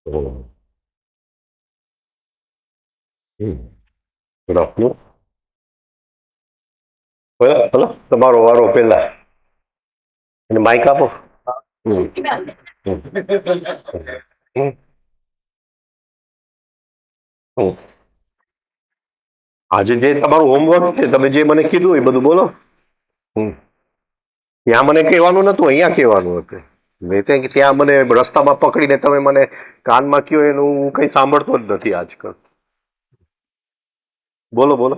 Oh. Good afternoon. પેલા પેલા તમારો વારો પેલા અને માઇક આપો. હમ. હમ. હમ. હમ. આજે જે તમારું હોમવર્ક છે તમે જે મને કીધું એ બધું બોલો. હમ. ત્યાં મને કહેવાનું નતું, અહીંયા કહેવાનું હતું. મેં ત્યાં મને રસ્તામાં પકડીને તમે મને કાનમાં કયો એનું હું કઈ સાંભળતો જ નથી આજકાલ. બોલો બોલો.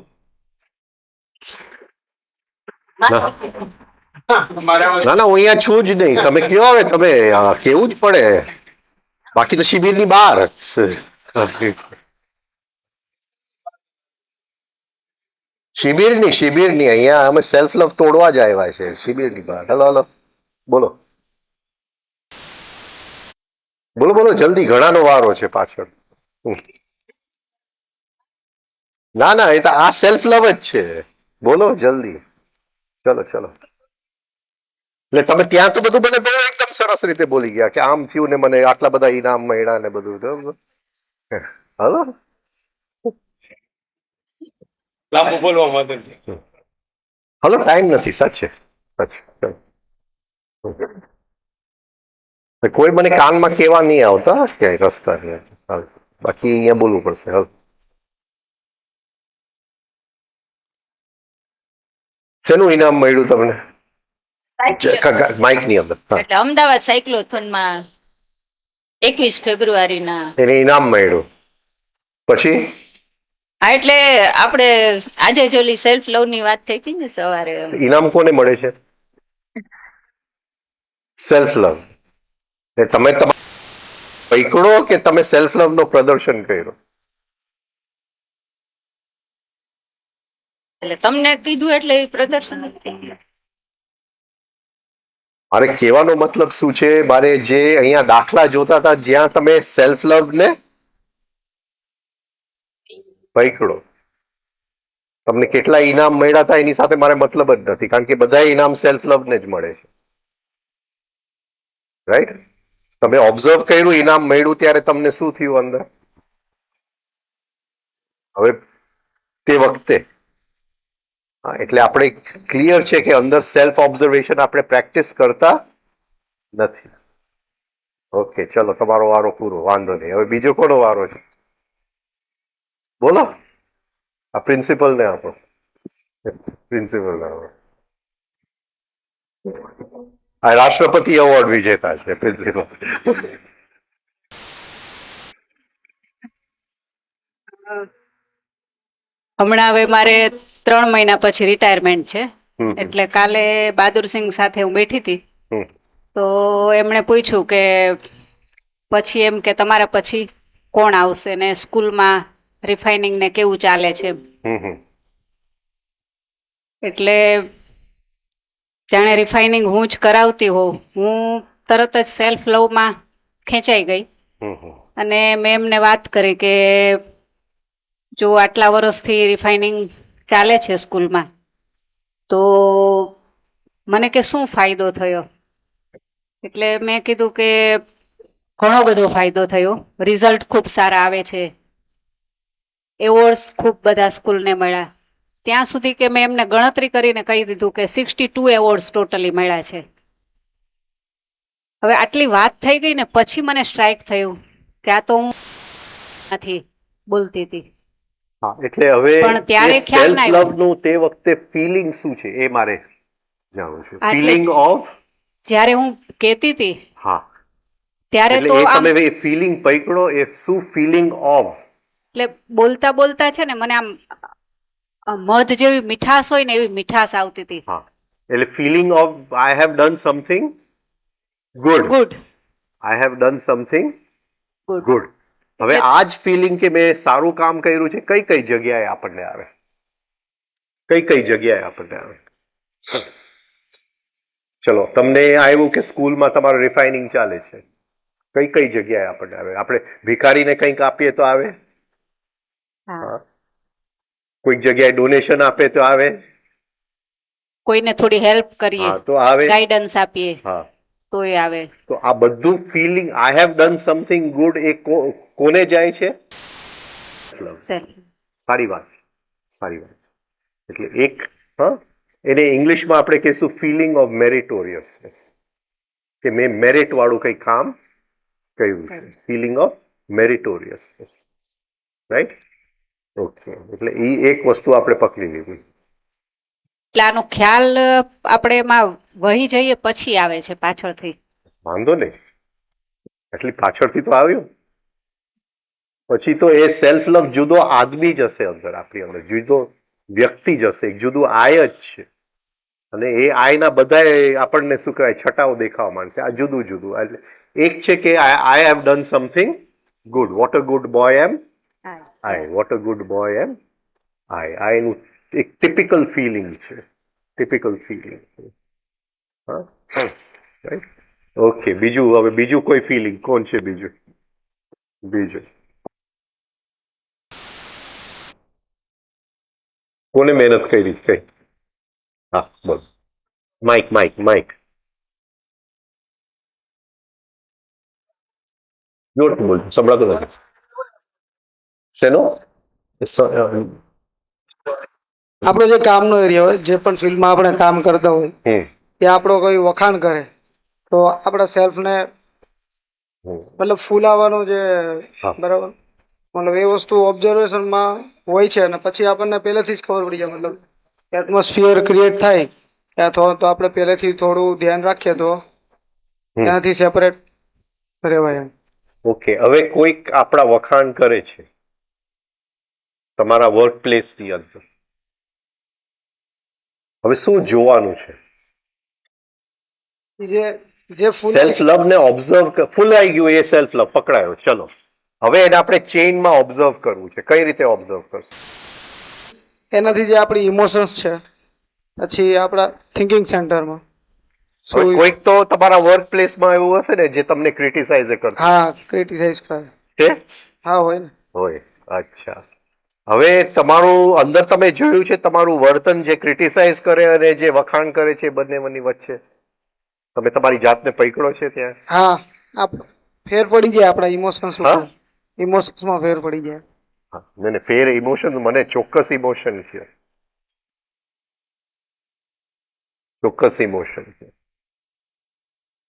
ના ના હું અહીંયા છું જ નહીં. તમે કયો હવે તમે કેવું જ પડે. બાકી તો શિબિરની બહાર. શિબિરની અહીંયા અમે સેલ્ફ લવ તોડવા જ આવ્યા છે. શિબિરની બહાર. હલો હલો બોલો બોલો બોલો જલ્દી, ઘણાનો વારો છે પાછળ. ના ના એ તો આ સેલ્ફ લવ જ છે. બોલો જલ્દી. ચલો ચલો. એટલે તમે ત્યાં તો બધું મને બહુ એકદમ સરસ રીતે બોલી ગયા કે આમ થયું ને મને આટલા બધા ઈનામ મળ્યા ને બધું. હલો લાંબુ બોલવા માંગે. હલો ટાઈમ નથી સાચે. કોઈ મને કાનમાં કેવા નહીં આવતા ક્યાંય રસ્તા બાકી અહીંયા બોલવું પડશે. હલ શેનું ઇનામ મળ્યું તમને માઇક ની અંદર? એટલે અમદાવાદ સાયક્લોથોનમાં 21 ફેબ્રુઆરીના એને ઇનામ મળ્યું પછી હા એટલે આપણે આજે જ ઓલી સેલ્ફ લવ ની વાત થઈ હતી ને સવારે. ઇનામ કોને મળે છે? Self love. તમે પકડો કે તમે સેલ્ફ લવ નો પ્રદર્શન કર્યો? એટલે તમને કીધું એટલે એ પ્રદર્શન જ થઈ ગયું. મારે કહેવાનો મતલબ શું છે, મારે જે અહીંયા દાખલા જોતા હતા જ્યાં તમે સેલ્ફ લવ ને પકડો, તમને કેટલા ઇનામ મળ્યા હતા એની સાથે મારે મતલબ જ નથી, કારણ કે બધા ઇનામ સેલ્ફ લવ ને જ મળે છે. રાઈટ? તમે ઓબ્ઝર્વ કર્યું ઇનામ મળ્યું ત્યારે તમને શું થયું અંદર? હવે તે વખતે એટલે આપણે ક્લિયર છે કે અંદર સેલ્ફ ઓબ્ઝર્વેશન આપણે પ્રેક્ટિસ કરતા નથી. ઓકે ચલો તમારો વારો પૂરો, વાંધો નહીં. હવે બીજો કોનો વારો છે? બોલો. આ પ્રિન્સિપલ ને આપો. પ્રિન્સિપલ ને આપો. આ રાષ્ટ્રપતિ એવોર્ડ વિજેતા છે પ્રિન્સિપલ. હમણાં હવે મારે 3 મહિના પછી રિટાયરમેન્ટ છે. એટલે કાલે બહાદુરસિંહ સાથે હું બેઠી હતી તો એમણે પૂછ્યું કે પછી એમ કે તમારા પછી કોણ આવશે ને સ્કૂલમાં રિફાઇનિંગ ને કેવું ચાલે છે. એટલે જાણે રિફાઇનિંગ હું જ કરાવતી હોઉં, હું તરત જ સેલ્ફ લવમાં ખેંચાઈ ગઈ અને મેં એમને વાત કરી કે જો આટલા વર્ષથી રિફાઇનિંગ ચાલે છે સ્કૂલમાં તો મને કે શું ફાયદો થયો? એટલે મેં કીધું કે ઘણો બધો ફાયદો થયો, રિઝલ્ટ ખૂબ સારા આવે છે, એવોર્ડ્સ ખૂબ બધા સ્કૂલને મળ્યા. ત્યાં સુધી કે મેં એમને ગણતરી કરીને કહી દીધું કે 62 એવોર્ડ્સ ટોટલી મળ્યા છે. હવે આટલી વાત થઈ ગઈ ને પછી મને સ્ટ્રાઇક થયું કે આ તો હું નથી બોલતી હતી. એટલે હવે પણ ત્યારે ખ્યાલ સેલ્ફ ના લવ નું તે વખતે ફિલિંગ શું છે એ મારે જાણવું છે. ફિલિંગ ઓફ જ્યારે હું કહેતી હતી હા ત્યારે એટલે તો એ તમે એ ફિલિંગ પકડો, એ શું ફિલિંગ ઓફ? એટલે બોલતા બોલતા છે ને મને આમ મધ જેવી મીઠાશ હોય ને એવી મીઠાશ આવતી હતી. હા એટલે feeling of I have done something good. I have done something good. હવે આ જ ફિલિંગ કે મેં સારું કામ કર્યું છે કઈ કઈ જગ્યાએ આપણને આવે? કઈ કઈ જગ્યાએ આપણને આવે? ચલો તમને આવ્યું કે સ્કૂલમાં તમારું રિફાઇનિંગ ચાલે છે, કઈ કઈ જગ્યાએ આપણને આવે? આપણે ભિખારીને કંઈક આપીએ તો આવે, કોઈક જગ્યાએ ડોનેશન આપે તો આવે, કોઈને થોડી હેલ્પ કરીએ તો આવે, ગાઈડન્સ આપીએ. હા તોય આવે. તો આ બધું feeling I have done something good એ કોને જાય છે? સેલ્ફ. સારી વાત, સારી વાત. એટલે એક એને ઇંગ્લિશમાં આપણે કહીશું ફિલિંગ ઓફ મેરિટોરિયસનેસ, કે મેં મેરિટ વાળું કંઈ કામ કર્યું છે. ફિલિંગ ઓફ મેરિટોરિયસનેસ, રાઈટ? ઓકે, એટલે એ એક વસ્તુ આપણે પકડી લીધી. એટલે આનો ખ્યાલ આપણે એમાં વહી જઈએ પછી આવે છે પાછળથી. વાંધો નહીં, એટલી પાછળથી તો આવ્યું. પછી તો એ સેલ્ફ લવ જુદો આદમી જ હશે અંદર, આપણી અંદર જુદો વ્યક્તિ જ હશે, એક જુદું આય જ છે. અને એ આયના બધા આપણને શું કહેવાય છટાઓ દેખાવા માંડશે. આ જુદું જુદું એટલે એક છે કે I have done something good. What a good boy am I. What a good boy am I. આ એનું એક ટિપિકલ ફિલિંગ છે, ટિપિકલ ફિલિંગ છે. હા, રાઈટ. ઓકે, બીજું, હવે બીજું કોઈ ફિલિંગ કોણ છે? બીજું કોને મહેનત કરી કઈ? હા, બોલ. માઇક જોરથી બોલ, સંભળાતું નથી. શેનો? આપણો જે કામનો એરિયા હોય, જે પણ ફિલ્ડમાં આપણે કામ કરતા હોય, ત્યાં આપણો કોઈ વખાણ કરે તો આપણા સેલ્ફને મતલબ ફૂલાવાનું જે બરાબર મતલબ એ વસ્તુ ઓબ્ઝર્વેશનમાં હોય છે. અને પછી આપણને પહેલેથી જ ખબર પડી જાય, મતલબ એટમોસ્ફિયર ક્રિએટ થાય અથવા તો આપણે પહેલેથી થોડું ધ્યાન રાખીએ તો એનાથી સેપરેટ રહેવાય એમ. ઓકે, હવે કોઈક આપણા વખાણ કરે છે તમારા વર્ક પ્લેસની અંદર, હવે શું જોવાનું છે? જે સેલ્ફ લવ ને ઓબ્ઝર્વ, ફૂલાઈ ગયું એ સેલ્ફ લવ પકડાયો. ચલો, હવે એને આપણે ચેઇનમાં ઓબ્ઝર્વ કરવું છે. કઈ રીતે ઓબ્ઝર્વ કરશું? એનાથી જે આપણી ઇમોશન્સ છે, પછી આપણા થિંકિંગ સેન્ટરમાં. હવે કોઈક તો તમારા વર્ક પ્લેસમાં એવું હશે ને જે તમને ક્રિટિસાઇઝ કરતું. હા, ક્રિટિસાઇઝ કરે છે. હા, હોય ને. હોય, અચ્છા. હવે તમારું અંદર તમે જોયું છે તમારું વર્તન જે ક્રિટિસાઇઝ કરે અને જે વખાણ કરે છે બંનેની વચ્ચે તમે તમારી જાતને પકડો છે ત્યાં? હા, ફેર પડી જાય આપણા ઇમોશન્સ ઉપર. ઇમોશન્સમાં ફેર પડી જાય. ને ફેર ઇમોશન, મને ચોક્કસ ઇમોશન છે, ચોક્કસ ઇમોશન છે.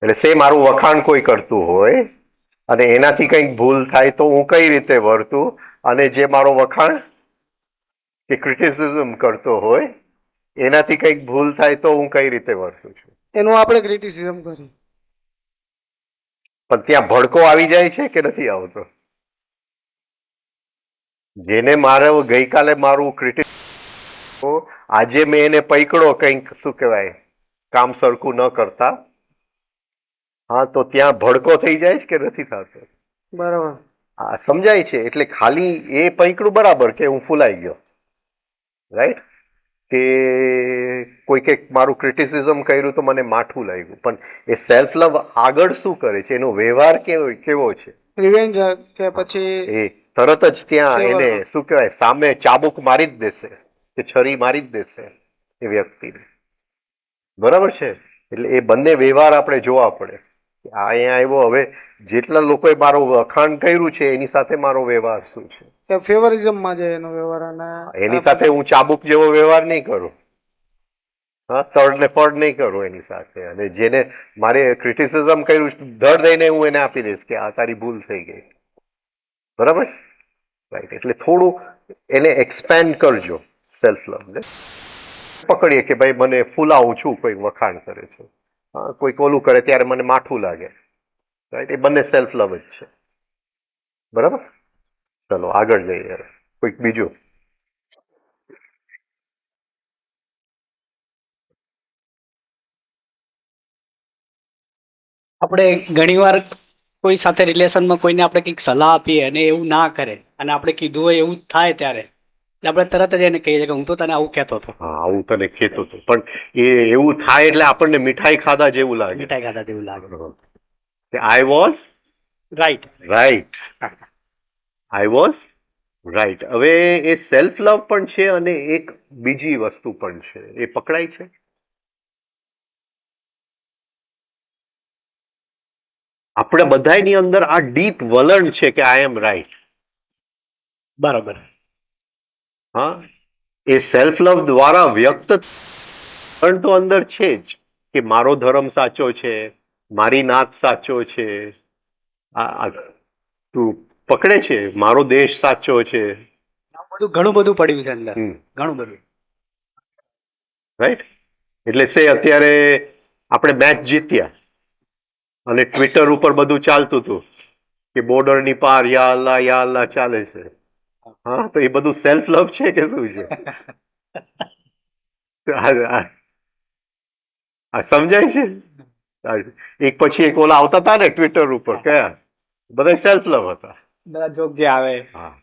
એટલે સે મારું વખાણ કોઈ કરતું હોય અને એનાથી કંઈક ભૂલ થાય તો હું કઈ રીતે વર્તું, અને જે મારો વખાણ કે ક્રિટિસિઝમ કરતો હોય એનાથી કંઈક ભૂલ થાય તો હું કઈ રીતે વર્તું છું. એનું આપણે ક્રિટિસિઝમ કરીએ. પણ ત્યાં ભડકો આવી જાય છે કે નથી આવતો? જેને મારે ગઈકાલે મારું ક્રિટિસ, આજે મેં એને પકડો કંઈક શું કહેવાય કામ સરખું ન કરતા, હા, તો ત્યાં ભડકો થઈ જાય છે કે નથી થતો? બરાબર. હા, સમજાય છે. એટલે ખાલી એ પકડું બરાબર કે હું ફૂલાઈ ગયો, રાઈટ, કે કોઈકે મારું ક્રિટિસિઝમ કર્યું તો મને માઠું લાગ્યું, પણ એ સેલ્ફ લવ આગળ શું કરે છે, એનો વ્યવહાર કેવો છે? રિવેન્જ કે પછી એ તરત જ ત્યાં એને શું કહેવાય સામે ચાબુક મારી જ દેશે કે છરી મારી જ દેશે એ વ્યક્તિને. બરાબર છે? એટલે એ બંને વ્યવહાર આપણે જોવા પડે. અહીંયા આવ્યો, હવે જેટલા લોકોએ મારું વખાણ કર્યું છે એની સાથે મારો વ્યવહાર શું છે? ફેવરિઝમમાં જાય એનો વ્યવહાર. અને એની સાથે હું ચાબુક જેવો વ્યવહાર નહીં કરું, હા, તડ ને ફળ નહીં કરું એની સાથે. અને જેને મારે ક્રિટિસિઝમ કર્યું ધડ દઈને હું એને આપી દઈશ કે આ તારી ભૂલ થઈ ગઈ. બરાબર, રાઈટ. એટલે થોડું એને એક્સપેન્ડ કરજો સેલ્ફ લવને. પકડીએ કે ભાઈ મને ફૂલાવું છું, કોઈ વખાણ કરે છે, હા, કોઈક ઓલું કરે ત્યારે મને માઠું લાગે, રાઈટ. એ બંને સેલ્ફ લવ જ છે. બરાબર, ચલો આગળ જઈએ. કોઈક બીજું? આપણે ઘણીવાર કોઈ સાથે રિલેશનમાં કોઈને આપણે કંઈક સલાહ આપીએ અને એવું ના કરે અને આપણે કીધું હોય એવું થાય ત્યારે આપણે તરત જ એને કહીએ કે હું તો તને આવું કહેતો હતો. હા, આવું તને કહેતો હતો, પણ એ એવું થાય એટલે આપણને મીઠાઈ ખાધા જેવું લાગે. મીઠાઈ ખાધા જેવું લાગે. I was right. I was right. હવે એ સેલ્ફ લવ પણ છે અને એક બીજી વસ્તુ પણ છે, એ પકડાય છે. આપણે બધાની અંદર આ ડીપ વલણ છે કે આઈ એમ રાઈટ. બરાબર. હા, એ સેલ્ફ લવ દ્વારા વ્યક્ત પણ તો અંદર છે જ કે મારો ધર્મ સાચો છે, મારી નાત સાચો છે, તું પકડે છે, મારો દેશ સાચો છે. બધું ઘણું બધું પડ્યું છે અંદર, હમ. ઘણું બધું. રાઈટ. એટલે અત્યારે આપણે મેચ જીત્યા અને ટ્વિટર ઉપર બધું ચાલતું હતું કે બોર્ડરની પાર યા અલ્લાહ ચાલે છે. હા, તો એ બધું સેલ્ફ લવ છે કે શું છે? આ સમજાય છે? એક પછી એક ઓલા આવતા હતા ને ટ્વિટર ઉપર, કયા બધા સેલ્ફ લવ હતા. બધા જોક જે આવે. હા,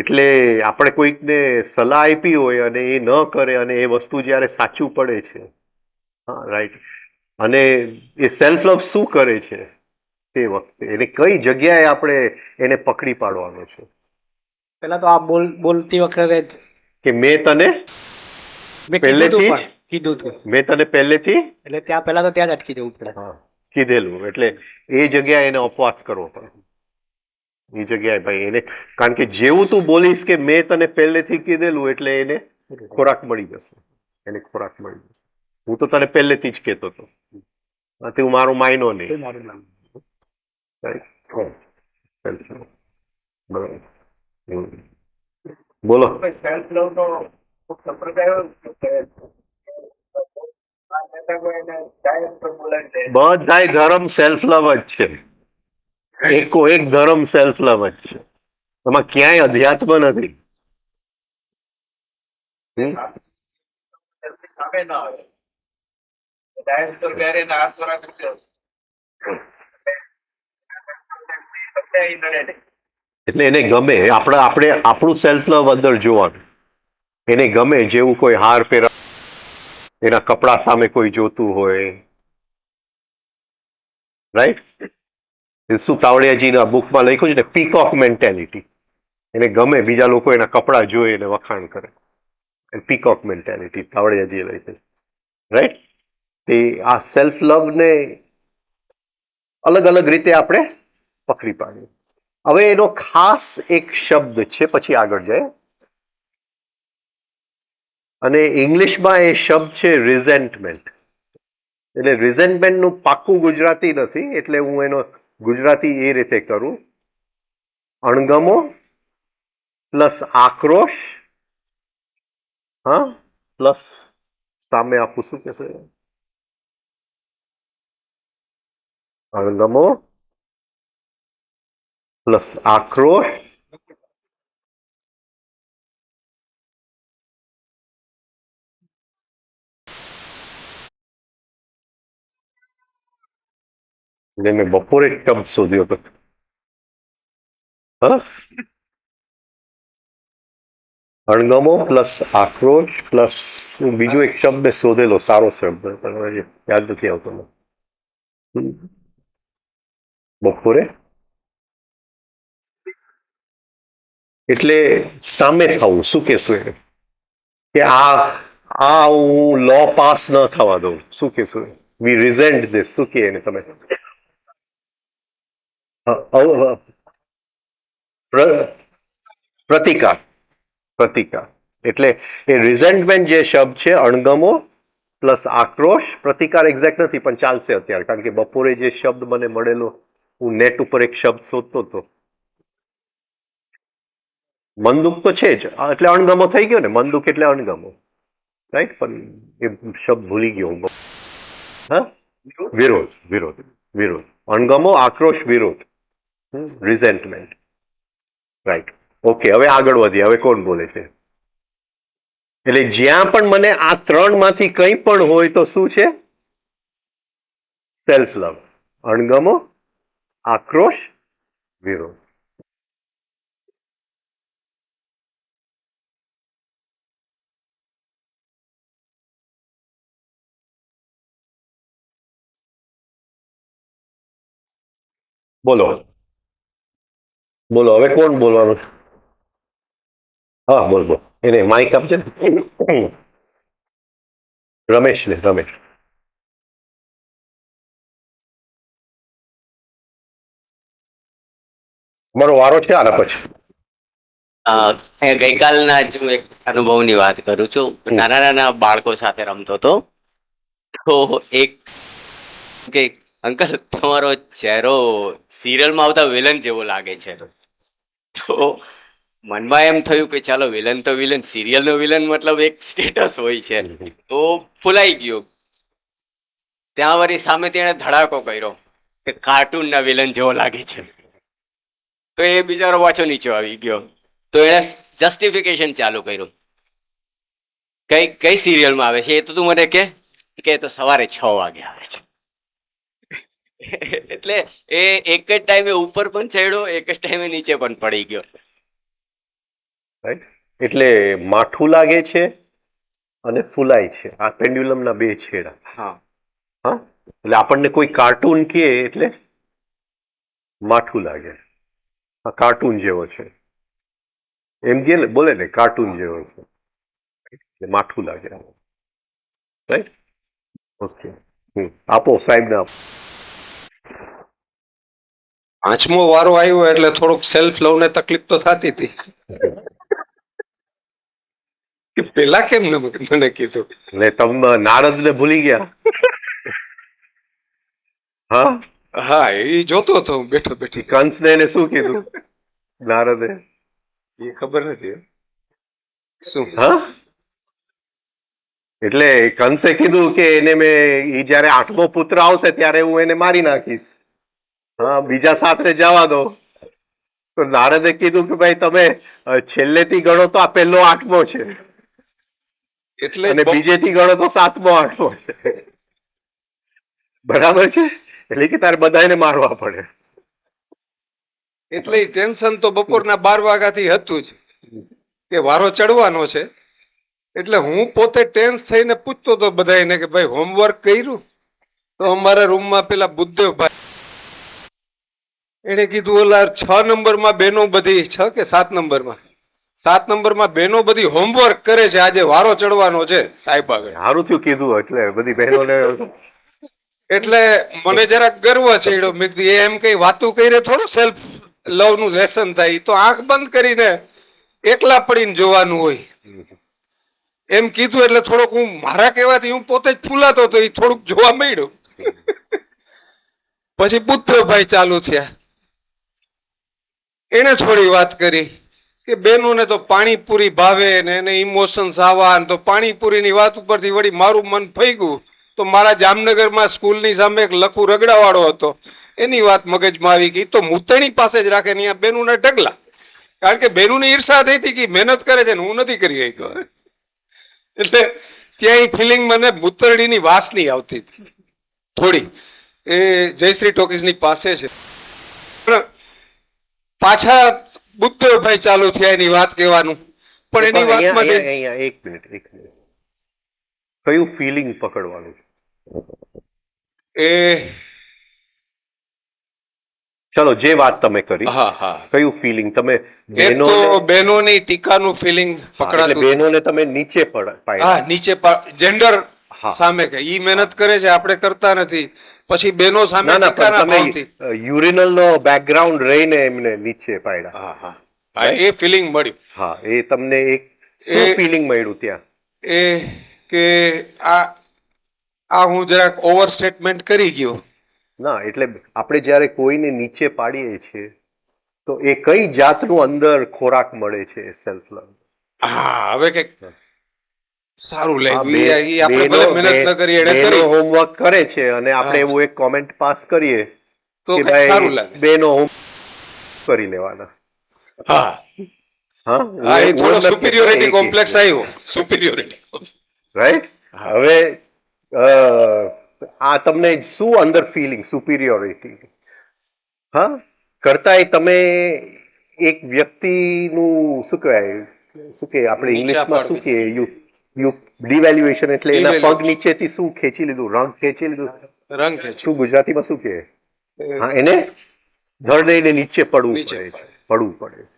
એટલે આપણે કોઈકને સલાહ આપી હોય અને એ ન કરે અને એ વસ્તુ જ્યારે સાચું પડે છે, હા રાઈટ, અને એ સેલ્ફ લવ શું કરે છે તે વખતે એને કઈ જગ્યાએ આપણે એને પકડી પાડવાનો છે. પેલા તો આ બોલતી વખતે જ કે મેં તને મેં પહેલેથી જ કીધું હતું, મેં તને પહેલેથી એટલે ત્યાં પેલા તો ત્યાં જ અટકી જવું પડે. હા કીધેલું, એટલે એ જગ્યાએ એને અપવાસ કરવો પડે. એ જગ્યાએ ભાઈ એને, કારણ કે જેવું તું બોલીશ કે મેં તને પહેલેથી કીધેલું એટલે એને ખોરાક મળી જશે, એને ખોરાક મળી જશે. હું તો તને પહેલેથી જ કહેતો હતો, તું મારું માયનો નહીં. બરાબર. બોલો. બધાય ધર્મ સેલ્ફ લવ જ છે. એકો એક ધર્મ સેલ્ફ લવ જ છે. એમાં ક્યાંય અધ્યાત્મ નથી. એટલે એને ગમે, આપણે આપણું સેલ્ફ લવ અંદર જોવાનું. એને ગમે જેવું કોઈ હાર પહેરા, એના કપડા સામે કોઈ જોતું હોય, રાઈટ. શું તાવડિયાજીના બુકમાં લખ્યું છે ને, પીકોક મેન્ટેલિટી. એને ગમે બીજા લોકો એના કપડા જોઈ એને વખાણ કરે. પીકોક મેન્ટેલિટી તાવડિયાજીએ લખી, રાઈટ. તે આ સેલ્ફ લવને અલગ અલગ રીતે આપણે પકડી પાડીએ. હવે એનો ખાસ એક શબ્દ છે, પછી આગળ જાય, અને ઇંગ્લિશમાં એ શબ્દ છે રિઝેન્ટમેન્ટ. એટલે રિઝેન્ટમેન્ટનું પાક્કું ગુજરાતી નથી, એટલે હું એનો ગુજરાતી એ રીતે કરું, અણગમો પ્લસ આક્રોશ, હા, પ્લસ સામે આપું શું કહેશે, અણગમો પ્લસ આક્રોશ એટલે મેં બપોરે એક શબ્દ શોધ્યો હતો. હા, અણગમો પ્લસ આક્રોશ પ્લસ બીજો એક શબ્દ મેં શોધેલો, સારો શબ્દ પણ યાદ નથી આવતો બપોરે. એટલે સામે થવું, શું કહેશું એને, કે આ હું લો પાસ ન થવા દઉં, શું કહેશું, વી રિઝેન્ટ ધીસ, શું કહે એને તમે, પ્રતિકાર. પ્રતિકાર. એટલે એ રિઝેન્ટમેન્ટ જે શબ્દ છે, અણગમો પ્લસ આક્રોશ, પ્રતિકાર એક્ઝેક્ટ નથી પણ ચાલશે અત્યારે, કારણ કે બપોરે જે શબ્દ મને મળેલો, હું નેટ ઉપર એક શબ્દ શોધતો હતો. મનદુખ તો છે જ, એટલે અણગમો થઈ ગયો ને, મનદુખ એટલે અણગમો, રાઈટ. પણ એ શબ્દ ભૂલી ગયો હું. હા, વિરોધ, વિરોધ, વિરોધ. અણગમો, આક્રોશ, વિરોધ, રિઝેન્ટમેન્ટ, રાઈટ. ઓકે, હવે આગળ વધીએ. હવે કોણ બોલે છે? એટલે જ્યાં પણ મને આ ત્રણ માંથી કંઈ પણ હોય તો શું છે? Self love. અણગમો, આક્રોશ, વિરોધ. બોલો, બોલો, હવે કોણ બોલવાનું? હા, બોલ બોલ. એને માઇક આપજે ને. રમેશ ને, રમેશ. મારો વારો છે આના પછી. ગઈકાલના જ હું એક અનુભવની વાત કરું છું. નાના નાના બાળકો સાથે રમતો હતો, તો એક કે અંકલ તમારો ચહેરો સિરિયલમાં આવતા વિલન જેવો લાગે છે. તો મનમાં એમ થયું કે ચાલો વિલન તો વિલન, સિરિયલનો વિલન મતલબ એક સ્ટેટસ હોય છે, તો ફૂલાઈ ગયો. ત્યાં વળી સામે તેણે ધડાકો કર્યો કે કાર્ટૂનના વિલન જેવો લાગે છે. તો એ બિચારો પાછો નીચે આવી ગયો. તો એણે જસ્ટિફિકેશન ચાલુ કર્યું, કઈ સિરિયલમાં આવે છે એ તો તું મને કે તો સવારે 6 વાગે આવે છે. એટલે એ એક જ ટાઈમે ઉપર પણ ચડ્યો, એક જ ટાઈમે નીચે પણ પડી ગયો. રાઈટ. એટલે માઠું લાગે છે અને ફૂલાય છે, આ પેન્ડ્યુલમના બે છેડા. હા, હા, એટલે આપણને કોઈ કાર્ટૂન કહે એટલે માઠું લાગે, આ કાર્ટૂન જેવો છે એમ કે બોલે ને, કાર્ટૂન જેવો છે એટલે માઠું લાગે. રાઈટ. ઓકે. આપો સાહેબને આપો. 5મો વારો આવ્યો એટલે થોડુંક સેલ્ફ લવ ને તકલીફ તો થતી હતી કે પેલા કેમ ન મને કીધું. એટલે તમે નારદને ભૂલી ગયા? હા, હા, એ જોતો હતો હું બેઠો બેઠો. કંસને એને શું કીધું નારદે? એ ખબર નથી શું. હા, એટલે કંસે કીધું કે એને મેં ઈ જયારે 8મો પુત્ર આવશે ત્યારે હું એને મારી નાખીશ. હા, બીજા 7 જવા દો. તો નારદે કીધું કે ભાઈ તમે છેલ્લેથી ગણો તો આ પહેલો 8મો છે, એટલે અને બીજેથી ગણો તો 7મો 8મો છે. બરાબર છે. એટલે કે તારે બધાને મારવા પડે. એટલે ટેન્શન તો બપોરના 12 વાગ્યાથી હતું જ કે વારો ચડવાનો છે. એટલે હું પોતે ટેન્સ થઈને પૂછતો હતો બધાને કે ભાઈ હોમવર્ક કર્યું? તો અમારા રૂમમાં પેલા બુદ્ધદેવભાઈ એને કીધું ઓલા 6 નંબરમાં બહેનો બધી, 6 કે 7 નંબરમાં, 7 નંબરમાં બહેનો બધી હોમવર્ક કરે છે, આજે વારો ચડવાનો છે સાહેબ આગળ. સારું થયું કીધું, એટલે બધી બહેનોને. એટલે મને જરાક ગર્વ ચડ્યો. મેં કીધું એમ કઈ વાતું કરે થોડું સેલ્ફ લવ નું લેસન થાય, તો આંખ બંધ કરીને એકલા પડીને જોવાનું હોય. એમ કીધું એટલે થોડોક હું મારા કહેવાથી હું પોતે જ ફૂલાતો હતો, એ થોડુંક જોવા મળ્યું. પછી બુદ્ધભાઈ ચાલુ થયા. એને થોડી વાત કરી કે બેનોને તો પાણીપુરી ભાવે ને એને ઇમોશન્સ આવા, તો પાણીપુરીની વાત ઉપરથી વળી મારું મન ફઈ તો મારા જામનગરમાં સ્કૂલની સામે એક લખુ રગડાવાળો હતો, એની વાત મગજમાં આવી ગઈ. તો મૂતણી પાસે જ રાખે ને બેનુને ઢગલા, કારણ કે બેનુની ઈર્ષા થઈ હતી કે મહેનત કરે છે ને હું નથી કરી શક્યો. એટલે ત્યાં ફિલિંગ મને મૂતરડીની વાસની આવતી હતી થોડી. એ જયશ્રી ટોકીઝની પાસે છે. પાછા બુદ્ધભાઈ ચાલુ થયા એની વાત કહેવાનું, પણ એની વાતમાં અહીંયા એક મિનિટ. કયું ફિલિંગ પકડવાનું? એ ચલો, જે વાત તમે કરી, હા હા, કયું ફિલિંગ તમે? એક તો બહેનોની ટીકાનું ફિલિંગ પકડાતું. બહેનોને તમે નીચે પાડ્યા. હા, નીચે જેન્ડર સામે કે ઈ મહેનત કરે છે આપણે કરતા નથી, પછી બહેનો સામે ટીકાના ભાવથી. યુરિનલ નો બેકગ્રાઉન્ડ રહીને એમને નીચે પાડ્યા. હા હા, એ ફિલિંગ મળ્યું. હા, એ તમને એક શું ફિલિંગ મળ્યું ત્યાં? એ કે આ હું જરાક ઓવર સ્ટેટમેન્ટ કરી ગયો. ના, એટલે આપણે જ્યારે કોઈને નીચે પાડીએ છીએ તો એ કઈ જાતનું અંદર ખોરાક મળે છે સેલ્ફ લવ? હા, હવે કે સારું લાગ્યું. એ આપણે ભલે મહેનત ન કરી એને કરી, હોમવર્ક કરે છે અને આપણે એવું એક કોમેન્ટ પાસ કરીએ તો કે કંઈક સારું ભાઈ લાગે. બેનો કરી લેવાના. હા હા, હા, એ થોડો સુપિરિયોરિટી કોમ્પ્લેક્સ આવ્યો. સુપિરિયોરિટી રાઈટ. હવે આ તમને શું અંદર ફિલિંગ સુપિરિયોરિટી? હા, કરતાંય તમે એક વ્યક્તિનું શું કહેવાય, શું કે આપણે ઇંગ્લિશમાં શું કે યુ ડિવેલ્યુએશન, એટલે એના પગ નીચેથી શું ખેંચી લીધું? રંગ ખેંચી લીધું. રંગ શું ગુજરાતીમાં શું કહે? હા, એને ધડ દઈને નીચે પડવું પડે છે, પડવું પડે.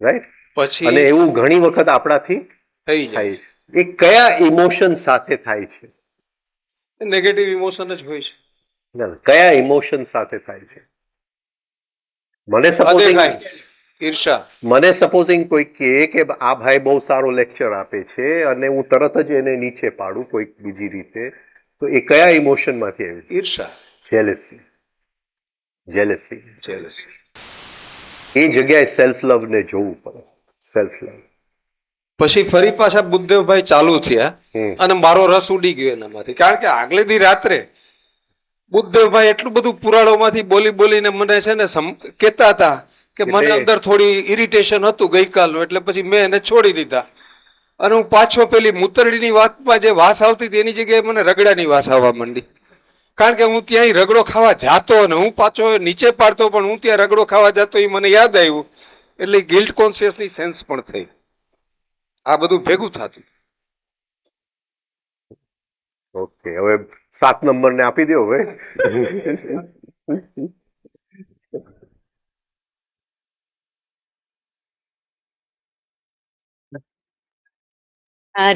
રાઈટ. પછી અને એવું ઘણી વખત આપણાથી થઈ થાય. જાય. એ કયા ઇમોશન સાથે થાય છે? નેગેટિવ ઇમોશન જ હોય છે. કયા ઇમોશન સાથે થાય છે? મને સપોઝિંગ અદેખાય ઈર્ષા. મને સપોઝિંગ કોઈ કહે કે આ ભાઈ બહુ સારો લેક્ચર આપે છે અને હું તરત જ એને નીચે પાડું કોઈક બીજી રીતે, તો એ કયા ઇમોશનમાંથી આવ્યું? ઈર્ષા. જેલેસી. જેલેસી. Jealousy. એ જગ્યાએ સેલ્ફ લવ ને જોવું પડે. Self love. પછી ફરી પાછા બુદ્ધદેવભાઈ ચાલુ થયા અને મારો રસ ઉડી ગયો એનામાંથી. કારણ કે આગલે દી રાત્રે બુદ્ધદેવભાઈ એટલું બધું પુરાણોમાંથી બોલી બોલીને મને છે ને કહેતા હતા કે મને એટલે- અંદર થોડી ઇરિટેશન હતું ગઈકાલનું, એટલે પછી મેં એને છોડી દીધા અને હું પાછો પેલી મૂતરડીની વાતમાં જે વાસ આવતી હતી એની જગ્યાએ મને રગડાની વાસ આવવા માંડી. કારણ કે હું ત્યાં રગડો ખાવા જાતો અને હું પાછો નીચે પાડતો, પણ હું ત્યાં રગડો ખાવા જાતો એ મને યાદ આવ્યું, એટલે ગિલ્ટ કોન્શિયસની સેન્સ પણ થઈ. આ બધું ભેગું થતું. ઓકે, હવે 7 નંબરને આપી દો હવે.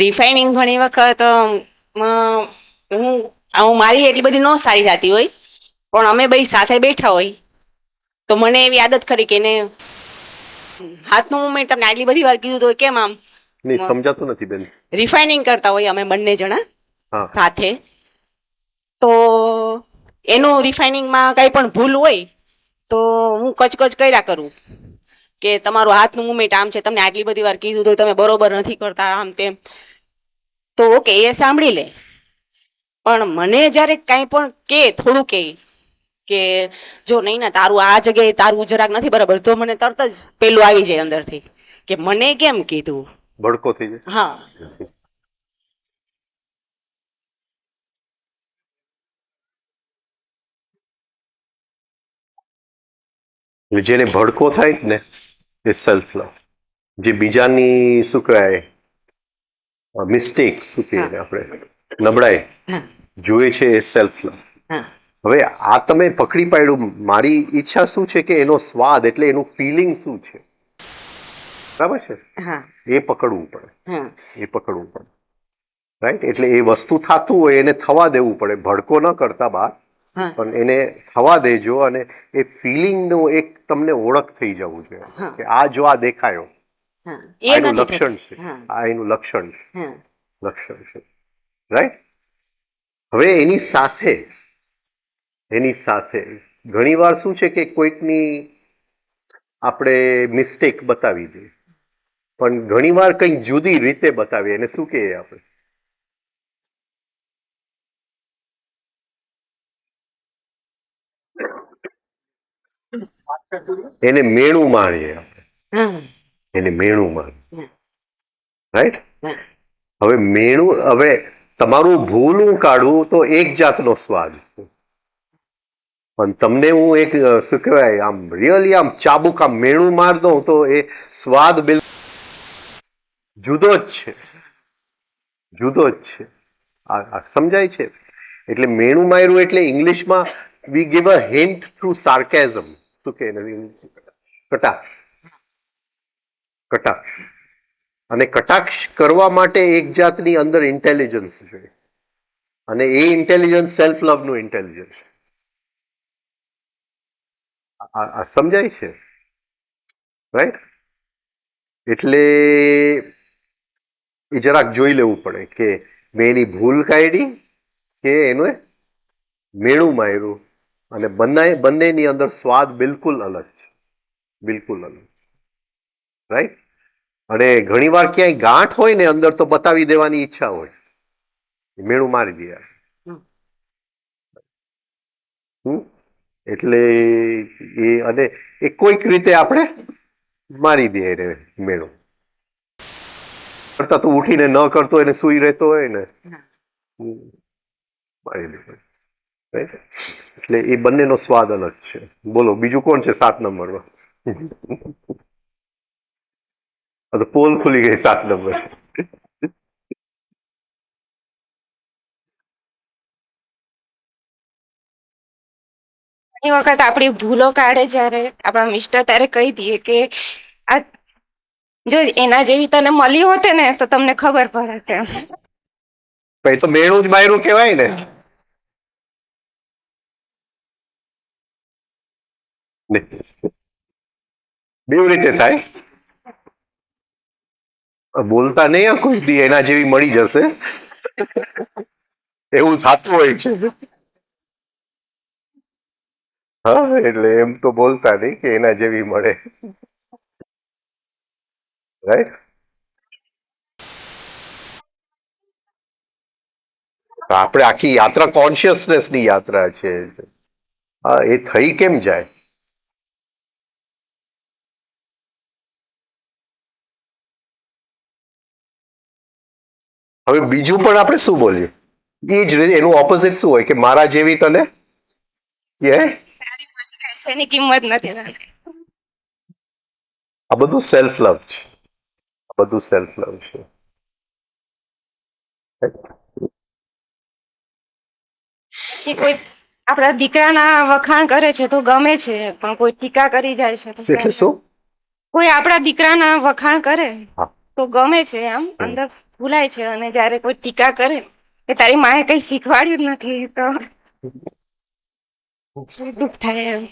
રિફાઇનિંગ ઘણી વખત હું મારી એટલી બધી ન સારી જતી હોય, પણ અમે બે સાથે બેઠા હોય તો મને એવી આદત ખરી કે એને હાથનું મુવમેન્ટ તમને આટલી બધી વાર કીધું તો કેમ આમ નહીં સમજાતું નથી બેન. રિફાઇનિંગ કરતા હોય અમે બંને જણા હા. સાથે, તો એનું રિફાઇનિંગમાં કંઈ પણ ભૂલ હોય તો હું કચકચ કર્યા કરું કે તમારું હાથનું મુવમેન્ટ આમ છે, તમને આટલી બધી વાર કીધું તો તમે બરોબર નથી કરતા, આમ તેમ. તો ઓકે, એ સાંભળી લે, પણ મને જ્યારે કાંઈ પણ કે થોડું કે જો નહીં ના તારું આ જગ્યાએ તારું જરાક નથી બરાબર, તો મને તરત જ પેલું આવી જાય અંદરથી કે મને કેમ કીધું. ભડકો થઈ જાય. હા, જેને ભડકો થાય ને એ સેલ્ફ લવ. જે બીજાની શું કહેવાય મિસ્ટેક્સ, શું કહીએ આપણે નબળાઈ હા, જોઈએ છે એ સેલ્ફ લવ. હા, હવે આ તમે પકડી પાડ્યું. મારી ઈચ્છા શું છે કે એનો સ્વાદ એટલે એનું ફિલિંગ શું છે, બરાબર છે, હા, એ પકડવું પડે. હા, એ પકડવું પડે, રાઈટ. એટલે એ વસ્તુ થતું હોય એને થવા દેવું પડે, ભડકો ન કરતા બહાર, હા, પણ એને થવા દેજો. અને એ ફિલિંગનું એક તમને ઓળખ થઈ જવું જોઈએ હા. કે આ જો આ દેખાયો હા, આ એ એનું નથી લક્ષણ છે, થતું. હા, આ એનું લક્ષણ છે, હા, લક્ષણ છે, રાઈટ. હવે એની સાથે ઘણીવાર શું છે કે કોઈકની આપણે મિસ્ટેક બતાવી દઈએ, પણ ઘણીવાર કંઈક જુદી રીતે બતાવીએ. એને શું કહીએ આપણે? એને મેણું માણીએ આપણે. હા, એને મેણું માણીએ, હા, રાઈટ. હા, હવે મેણું, હવે તમારું ભૂલું કાઢવું તો એક જાતનો સ્વાદ છે, પણ તમને હું એક શું કહેવાય આમ રિયલી આમ ચાબુક આમ મેણું માર દઉં તો એ સ્વાદ બિલકુલ જુદો જ છે, જુદો જ છે. આ સમજાય છે? એટલે મેણું માર્યું એટલે ઇંગ્લિશમાં we give a hint through sarcasm. શું કે કટાક્ષ. કટાક્ષ. અને કટાક્ષ કરવા માટે એક જાતની અંદર ઇન્ટેલિજન્સ જોઈએ, અને એ ઇન્ટેલિજન્સ સેલ્ફ લવનું ઇન્ટેલિજન્સ. આ સમજાય છે, રાઈટ. એટલે એ જરાક જોઈ લેવું પડે કે મેં એની ભૂલ કાઢી કે એનું મેણું માર્યું, અને બંનેની અંદર સ્વાદ બિલકુલ અલગ છે, બિલકુલ અલગ, રાઈટ. અને ઘણીવાર ક્યાંય ગાંઠ હોય ને અંદર તો બતાવી દેવાની ઈચ્છા હોય, મેણું મારી દે. એટલે એ અને એ કોઈક રીતે આપણે મારી દે એને મેળો કરતા તો ઉઠીને ન કરતો એને સુઈ રહેતો હોય ને મારી દે. એટલે એ બંનેનો સ્વાદ અલગ છે. બોલો બીજું કોણ છે 7 નંબરમાં? તો પોલ ખુલી ગઈ 7 નંબર. ઘણી વખત આપણી ભૂલો કાઢે જ્યારે આપણા મિસ્ટર ત્યારે કહી દઈએ કે આ જો એના જેવી તને મળી હોતે ને તો તમને ખબર પડે તેમ. પછી તો મેણું જ માયરું કહેવાય ને. બેવ રીતે થાય. બોલતા નહીં આ કોઈ દી એના જેવી મળી જશે એવું થતું હોય છે. હા, એટલે એમ તો બોલતા નહીં કે એના જેવી મળે. રાઈટ. આપણે આખી યાત્રા કોન્શિયસનેસ ની યાત્રા છે. હા, એ થઈ કેમ જાય? હવે બીજું પણ આપણે શું બોલીએ? એ જ રીતે એનું ઓપોઝિટ શું હોય કે મારા જેવી તને કે એની કિંમત નથી થતી. આ બધું સેલ્ફ લવ છે. આ બધું સેલ્ફ લવ છે. પછી કોઈ આપણા દીકરાના વખાણ કરે છે તો ગમે છે, પણ કોઈ ટીકા કરી જાય છે તો એટલે શું? કોઈ આપણા દીકરાના વખાણ કરે હા. તો ગમે છે, આમ અંદર ભૂલાય છે, અને જ્યારે કોઈ ટીકા કરે કે તારી માએ કઈ શીખવાડ્યું જ નથી તો દુઃખ થાય એમ.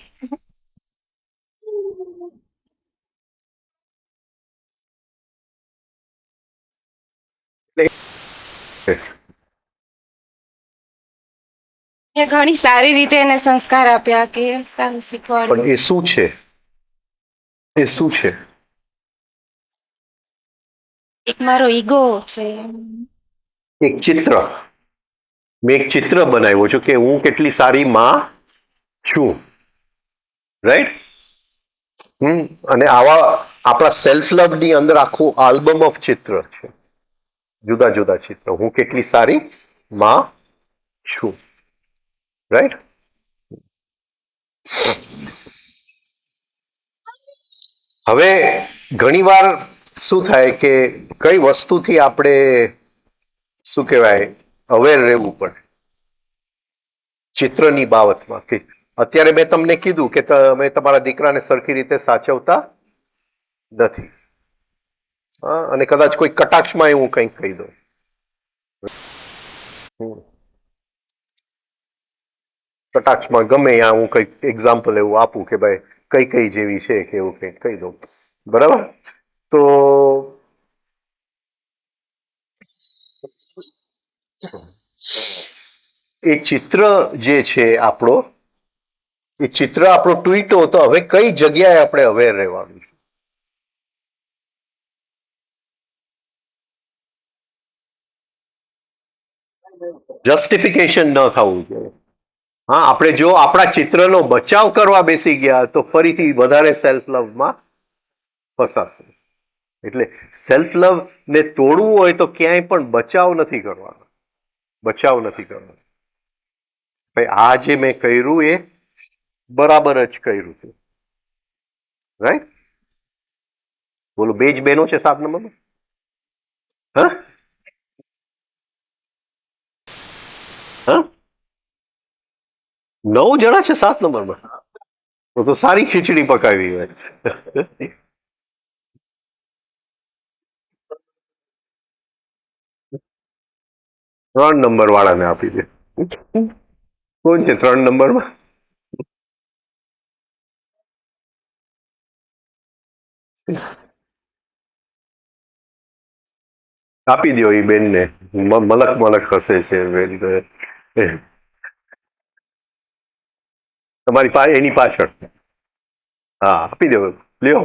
એ ઘણી સારી રીતે એને સંસ્કાર આપ્યા કે સારું શીખવાડ્યું. પણ એ શું છે? એ શું છે? એક મારો ઈગો છે. એક ચિત્ર. મેં એક ચિત્ર બનાવ્યો છું કે હું કેટલી સારી માં છું. રાઈટ. અને આવા આપણા સેલ્ફ લવ ની અંદર આખું આલ્બમ ઓફ ચિત્ર છે. જુદા જુદા ચિત્ર. હું કેટલી સારી માં છું. રાઈટ. હવે ઘણીવાર શું થાય કે કઈ વસ્તુથી આપણે શું કહેવાય અવેર રહેવું પડે ચિત્રની બાબતમાં. કે અત્યારે મેં તમને કીધું કે તમે તમારા દીકરાને સરખી રીતે સાચવતા નથી, અને કદાચ કોઈ કટાક્ષમાં હું કંઈક કહી દઉં. કટાક્ષમાં ગમે ત્યાં હું કંઈક એક્ઝામ્પલ એવું આપું કે ભાઈ કઈ કઈ જેવી છે કે એવું કંઈક કહી દઉં. બરાબર. તો એ ચિત્ર જે છે આપણો, એ ચિત્ર આપણો ટ્વીટો તો હવે કઈ જગ્યાએ આપણે અવેર રહેવાનું છે? જસ્ટિફિકેશન ન થવું જોઈએ. હા, આપણે જો આપણા ચિત્રનો બચાવ કરવા બેસી ગયા તો ફરીથી વધારે સેલ્ફ લવમાં ફસાશે. એટલે સેલ્ફ લવ ને તોડવું હોય તો ક્યાંય પણ બચાવ નથી કરવાનો. બચાવ નથી કરવાનો. ભાઈ આ જે મેં કર્યું એ બરાબર જ કર્યું હતું. રાઈટ. બોલો, બે જ બહેનો છે 7 નંબરમાં? હા હા 9 જણા છે 7 નંબરમાં. તો સારી ખીચડી પકાવી હોય. 3 નંબર વાળાને આપી દે. કોણ છે 3 નંબરમાં? આપી દો એ બેનને. મલક મલક હસે છે બેન. તમારી પાસે એની પાછળ. હા, આપી દો. લ્યો.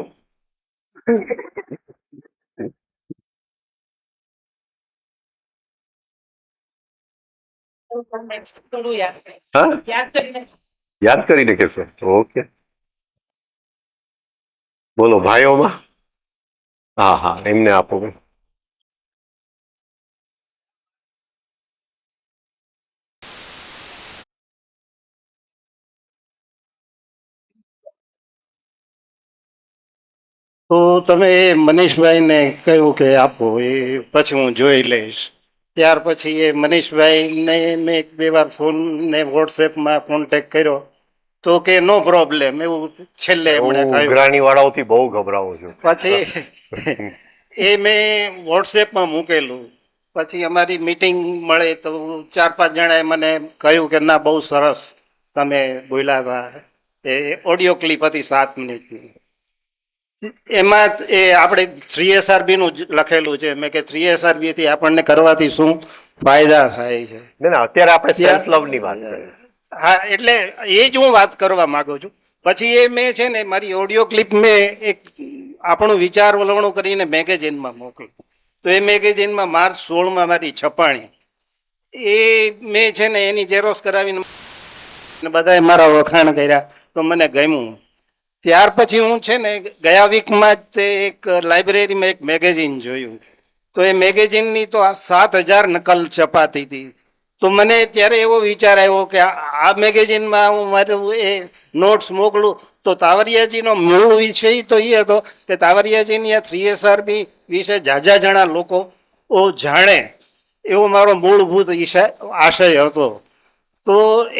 હા, યાદ કરીને કહેશો. ઓકે, બોલો ભાઈઓમાં. હા હા, એમને આપો. તો તમે એ મનીષભાઈને કહ્યું કે આપો, એ પછી હું જોઈ લઈશ. ત્યાર પછી એ મનીષભાઈને મેં 1-2 વાર ફોન ને વોટ્સએપમાં કોન્ટેક્ટ કર્યો તો કે નો પ્રોબ્લેમ, એવું છેલ્લે એમણે કહ્યું. ઉઘરાણી વાળાઓથી બહુ ગભરાવું છું. પછી એ મેં વોટ્સએપમાં મૂકેલું. પછી અમારી મીટિંગ મળે તો 4-5 જણાએ મને કહ્યું કે ના, બહુ સરસ તમે બોલ્યા હતા. એ ઓડિયો ક્લિપ હતી 7 મિનિટની. એમાં એ આપણે 3SRB નું જ લખેલું છે મેં કે 3SRB થી આપણને કરવાથી શું ફાયદા થાય છે. ના અત્યારે આપણે સેલ્ફ લવ ની વાત કરીએ. હા એટલે એ જ હું વાત કરવા માંગુ છું. પછી એ મેં છે ને મારી ઓડિયો ક્લિપ મેં એક આપણું વિચાર વલવણું કરીને મેગેઝિનમાં મોકલું. તો એ મેગેઝિનમાં માર્ચ 16 મારી છપાણી એ મેં છે ને એની ઝેરોક્ષ કરાવીને બધાએ મારા વખાણ કર્યા તો મને ગમ્યું. ત્યાર પછી હું છે ને ગયા વીકમાં જ તે એક લાઇબ્રેરીમાં એક મેગેઝિન જોયું. તો એ મેગેઝિનની તો 7000 નકલ છપાતી હતી. તો મને ત્યારે એવો વિચાર આવ્યો કે આ મેગેઝિનમાં હું મારું એ નોટ્સ મોકલું તો તાવરિયાજીનો મૂળ વિષય તો એ હતો કે તાવરિયાજીની આ 3SRB વિશે ઝાઝા જણા લોકો જાણે એવો મારો મૂળભૂત આશય હતો. તો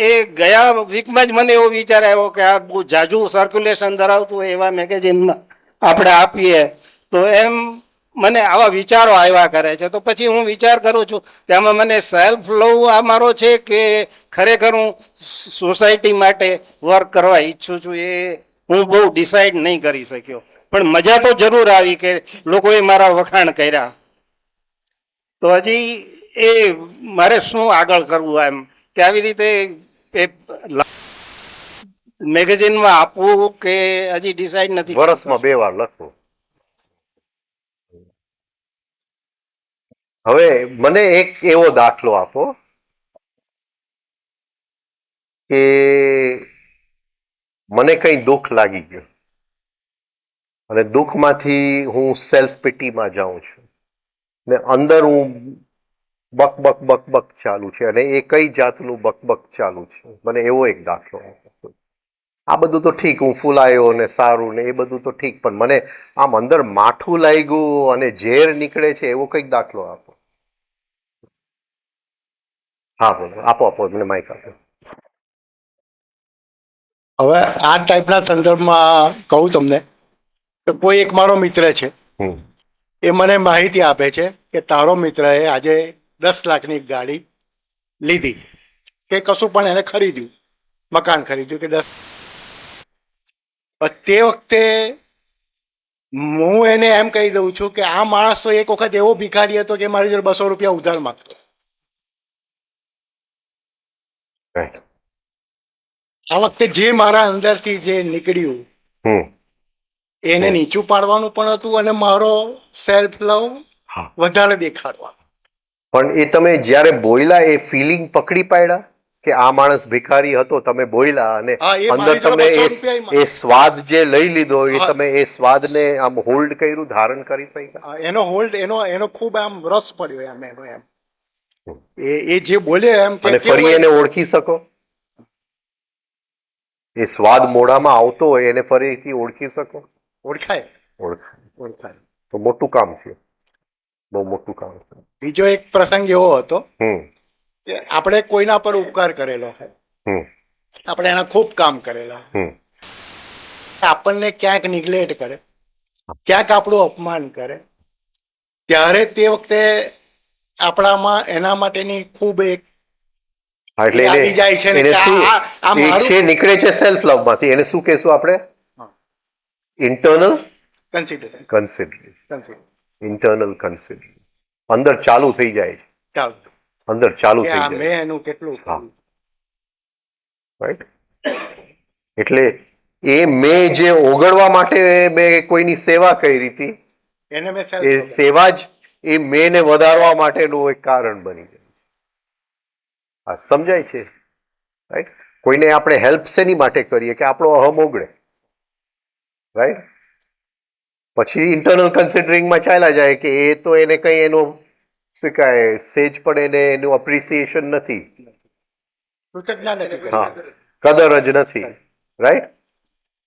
એ ગયા વીકમાં જ મને એવો વિચાર આવ્યો કે આ બહુ ઝાઝું સર્ક્યુલેશન ધરાવતું હોય એવા મેગેઝિનમાં આપણે આપીએ તો એમ મને આવા વિચારો આવ્યા કરે છે. તો પછી હું વિચાર કરું છું કે આમાં મને સેલ્ફ લવ આ મારો છે કે ખરેખર હું સોસાયટી માટે વર્ક કરવા ઈચ્છું છું એ હું બહુ ડિસાઈડ નહીં કરી શક્યો. પણ મજા તો જરૂર આવી કે લોકોએ મારા વખાણ કર્યા. તો હજી એ મારે શું આગળ કરવું એમ કે આવી રીતે એ મેગેઝિનમાં આપવું કે હજી ડિસાઈડ નથી. વર્ષમાં 2 વાર લખવું. હવે મને એક એવો દાખલો આપો કે મને કઈ દુઃખ લાગી ગયું અને દુઃખમાંથી હું સેલ્ફ પિટીમાં જાઉં છું ને અંદર હું બક બક બક બક ચાલુ છે અને એ કઈ જાતનું બક બક ચાલુ છે મને એવો એક દાખલો આપો. આ બધું તો ઠીક હું ફૂલાયો ને સારું ને એ બધું તો ઠીક પણ મને આમ અંદર માઠું લાગ્યું અને ઝેર નીકળે છે એવો કઈક દાખલો આપો. હા બોલો આપો આપો મને માઇક આપો. હવે આ ટાઈપના સંદર્ભમાં કહું તમને કે કોઈ એક મારો મિત્ર છે એ મને માહિતી આપે છે કે તારો મિત્રએ આજે 10 લાખની ગાડી લીધી કે કશું પણ એને ખરીદ્યું મકાન ખરીદ્યું કે 10. તે વખતે હું એને એમ કહી દઉં છું કે આ માણસ તો એક વખત એવો ભિખારી હતો કે મારી જોડે 200 રૂપિયા ઉધાર માંગતો. આ વખતે જે મારા અંદરથી જે નીકળ્યું એને નીચું પાડવાનું પણ હતું અને મારો સેલ્ફ લવ વધારે દેખાડવાનું. પણ એ તમે જ્યારે બોયલા એ ફિલિંગ પકડી પાડ્યા કે આ માણસ ભિખારી હતો તમે બોયલા અને અંદર તમે એ સ્વાદ જે લઈ લીધો એ તમે એ સ્વાદને આમ હોલ્ડ કર્યું ધારણ કરી શક્યા. એનો હોલ્ડ એનો ખૂબ આમ રસ પડ્યો એમ એનો એમ એ જે બોલે એમ અને ફરી એને ઓળખી શકો એ સ્વાદ મોઢામાં આવતો હોય એને ફરીથી ઓળખી શકો. ઓળખાય તો મોટું કામ છે બહુ મોટું કામ છે. બીજો એક પ્રસંગ એવો હતો કે આપણે કોઈના પર ઉપકાર કરેલો હોય આપણે એના ખૂબ કામ કરેલા આપણને ક્યાંક નિગ્લેક્ટ કરે ક્યાંક આપણું અપમાન કરે ત્યારે તે વખતે આપણામાં એના માટેની ખૂબ એક આવી જાય છે નીકળે છે સેલ્ફ લવ માંથી એને શું કહેશું આપણે ઇન્ટરનલ કન્સિડરેશન. ઇન્ટરનલ કન્સિડરેશન અંદર ચાલુ થઈ જાય છે અંદર ચાલુ થઈ જાય મેં એનું કેટલું રાઈટ. એટલે એ મેં જે ઓગળવા માટે મેં કોઈની સેવા કરી હતી એ સેવા જ એ મેને વધારવા માટેનું એક કારણ બની જાય. હા સમજાય છે રાઈટ. કોઈને આપણે હેલ્પ શેની માટે કરીએ કે આપણો અહમ ઓગળે રાઈટ. પછી ઇન્ટરનલ કન્સિડરિંગમાં ચાલ્યા જાય કે એ તો એને કઈ એનો શું કહે સેજ પણ એને એનું અપ્રિસિએશન નથી હા કદર જ નથી રાઈટ.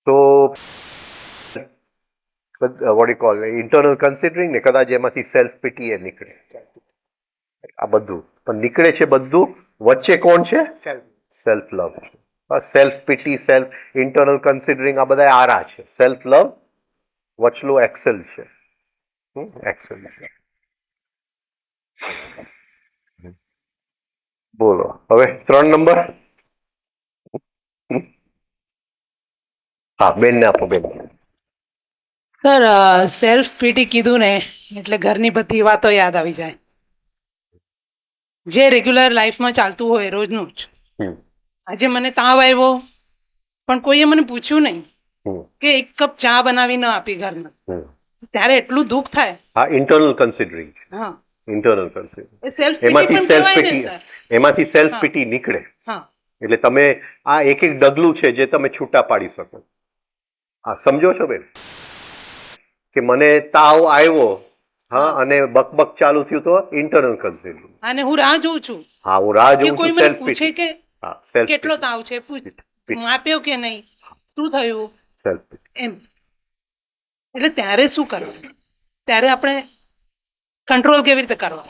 તો what you call internal considering ને કદાચ એમાંથી સેલ્ફ પિટી એ નીકળે. આ બધું પણ નીકળે છે બધું વચ્ચે કોણ છે સેલ્ફ લવ છે. Self pity self internal considering આ બધા આરા છે. સેલ્ફ લવ વચલું એક્સેલ છે એક્સેલ છે. બોલો હવે 3 નંબર. હા બેન ને આપો બેન. સર સેલ્ફ પીટી કીધું ને એટલે ઘરની બધી વાતો યાદ આવી જાય જે રેગ્યુલર લાઈફમાં ચાલતું હોય રોજનું જ. હમ. આજે મને તાવ આવ્યો પણ કોઈએ મને પૂછ્યું નહીં હમ. કે એક કપ ચા બનાવી ન આપી ઘરમાં, હમ. ત્યારે એટલું દુઃખ થાય. આ ઇન્ટરનલ કન્સિડરિંગ, હા, ઇન્ટરનલ કન્સિડરિંગ, એ સેલ્ફ એમાંથી સેલ્ફ પીટી, સર. એમાંથી સેલ્ફ હા. પીટી નીકળે. હા, એટલે તમે આ એક એક ડગલું છે જે તમે છૂટા પાડી શકો. હા, સમજો છો બેન કે મને તાવ આવ્યો, હા, અને બકબક ચાલુ થયું તો ઇન્ટરનલ કન્સિડરિંગ. અને હું રાહ જોઉં છું હા, હું રાહ કે જોઉં કોઈ છું મને સેલ્ફ પૂછે પીટી. કે હા, સેલ્ફ કેટલો તાવ છે, માપ્યો કે નહીં, શું થયું, સેલ્ફ પીટી. એમ. એટલે ત્યારે શું કરવું, ત્યારે આપણે કંટ્રોલ કેવી રીતે કરવો?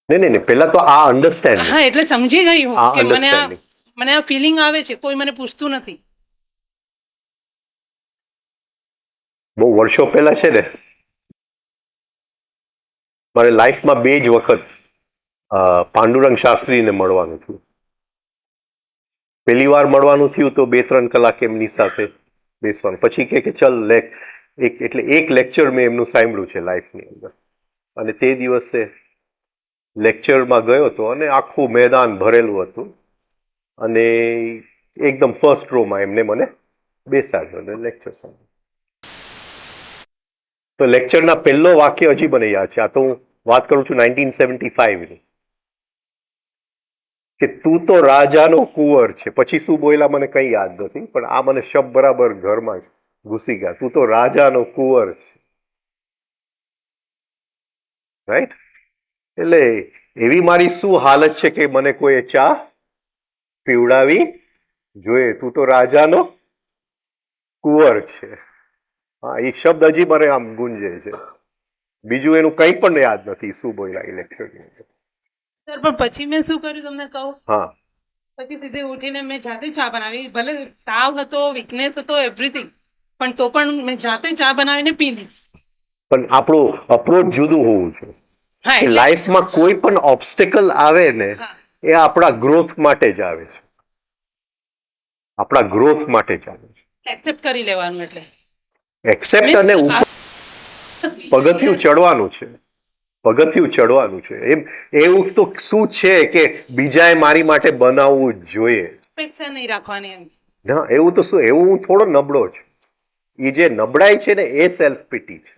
નહીં, પેલા તો આ અન્ડરસ્ટેન્ડિંગ. હા, એટલે સમજી ગઈ હું આ કે understanding. મને આ ફિલિંગ આવે છે, કોઈ મને પૂછતું નથી. બહુ વર્ષો પહેલા છે ને, મારે લાઈફમાં 2 જ વખત પાંડુરંગ શાસ્ત્રીને મળવાનું થયું. પહેલી વાર મળવાનું થયું તો 2-3 કલાક એમની સાથે બેસવાનું, પછી કે ચલ એક લેક્ચર મેં એમનું સાંભળ્યું છે લાઈફની અંદર, અને તે દિવસે લેક્ચરમાં ગયો હતો અને આખું મેદાન ભરેલું હતું અને એકદમ ફર્સ્ટ રોમાં એમને મને બેસાડ્યો અને લેક્ચર સાંભળ્યો. તો લેક્ચરના પહેલો વાક્ય હજી મને યાદ છે. આ તો હું વાત કરું છું 1975ની, કે તું તો રાજાનો કુંવર છે. પછી શું બોલ્યા મને કંઈ યાદ નથી, પણ આ મને શબ્દ બરાબર ઘરમાં ઘૂસી ગયા. તું તો રાજાનો કુંવર છે, રાઈટ? એટલે એવી મારી શું હાલત છે કે મને કોઈ ચા પીવડાવી જોઈએ. તું તો રાજાનો કુંવર છે. હા, એ શબ્દ હજી મને આમ ગુંજે છે. બીજું એનું કંઈ પણ યાદ નથી શું બોલ્યા એ લેક્ચરની અંદર. સર, પણ પછી મેં શું કર્યું તમને કહું? હા, પછી સીધે ઉઠીને મેં જાતે ચા બનાવી. ભલે તાવ હતો, વીકનેસ હતો, એવરીથિંગ, પણ તો પણ મેં જાતે ચા બનાવીને પી લીધી. પણ આપણું અપ્રોચ જુદું હોવું જોઈએ. હા, કે એટલે લાઈફમાં કોઈ પણ ઓબ્સ્ટેકલ આવે ને, હા. એ આપણા ગ્રોથ માટે જ આવે છે. આપણા ગ્રોથ માટે જ આવે છે. એક્સેપ્ટ કરી લેવાનું. એટલે એક્સેપ્ટ અને પગથિયું ચડવાનું છે, પગથિયું ચડવાનું છે. એવું તો શું છે કે બીજાએ મારી માટે બનાવવું જ જોઈએ. અપેક્ષા નહીં રાખવાની એમ. ના, એવું તો શું, એવું હું થોડો નબળો છું. એ જે નબળાઈ છે ને એ સેલ્ફ પીટી છે,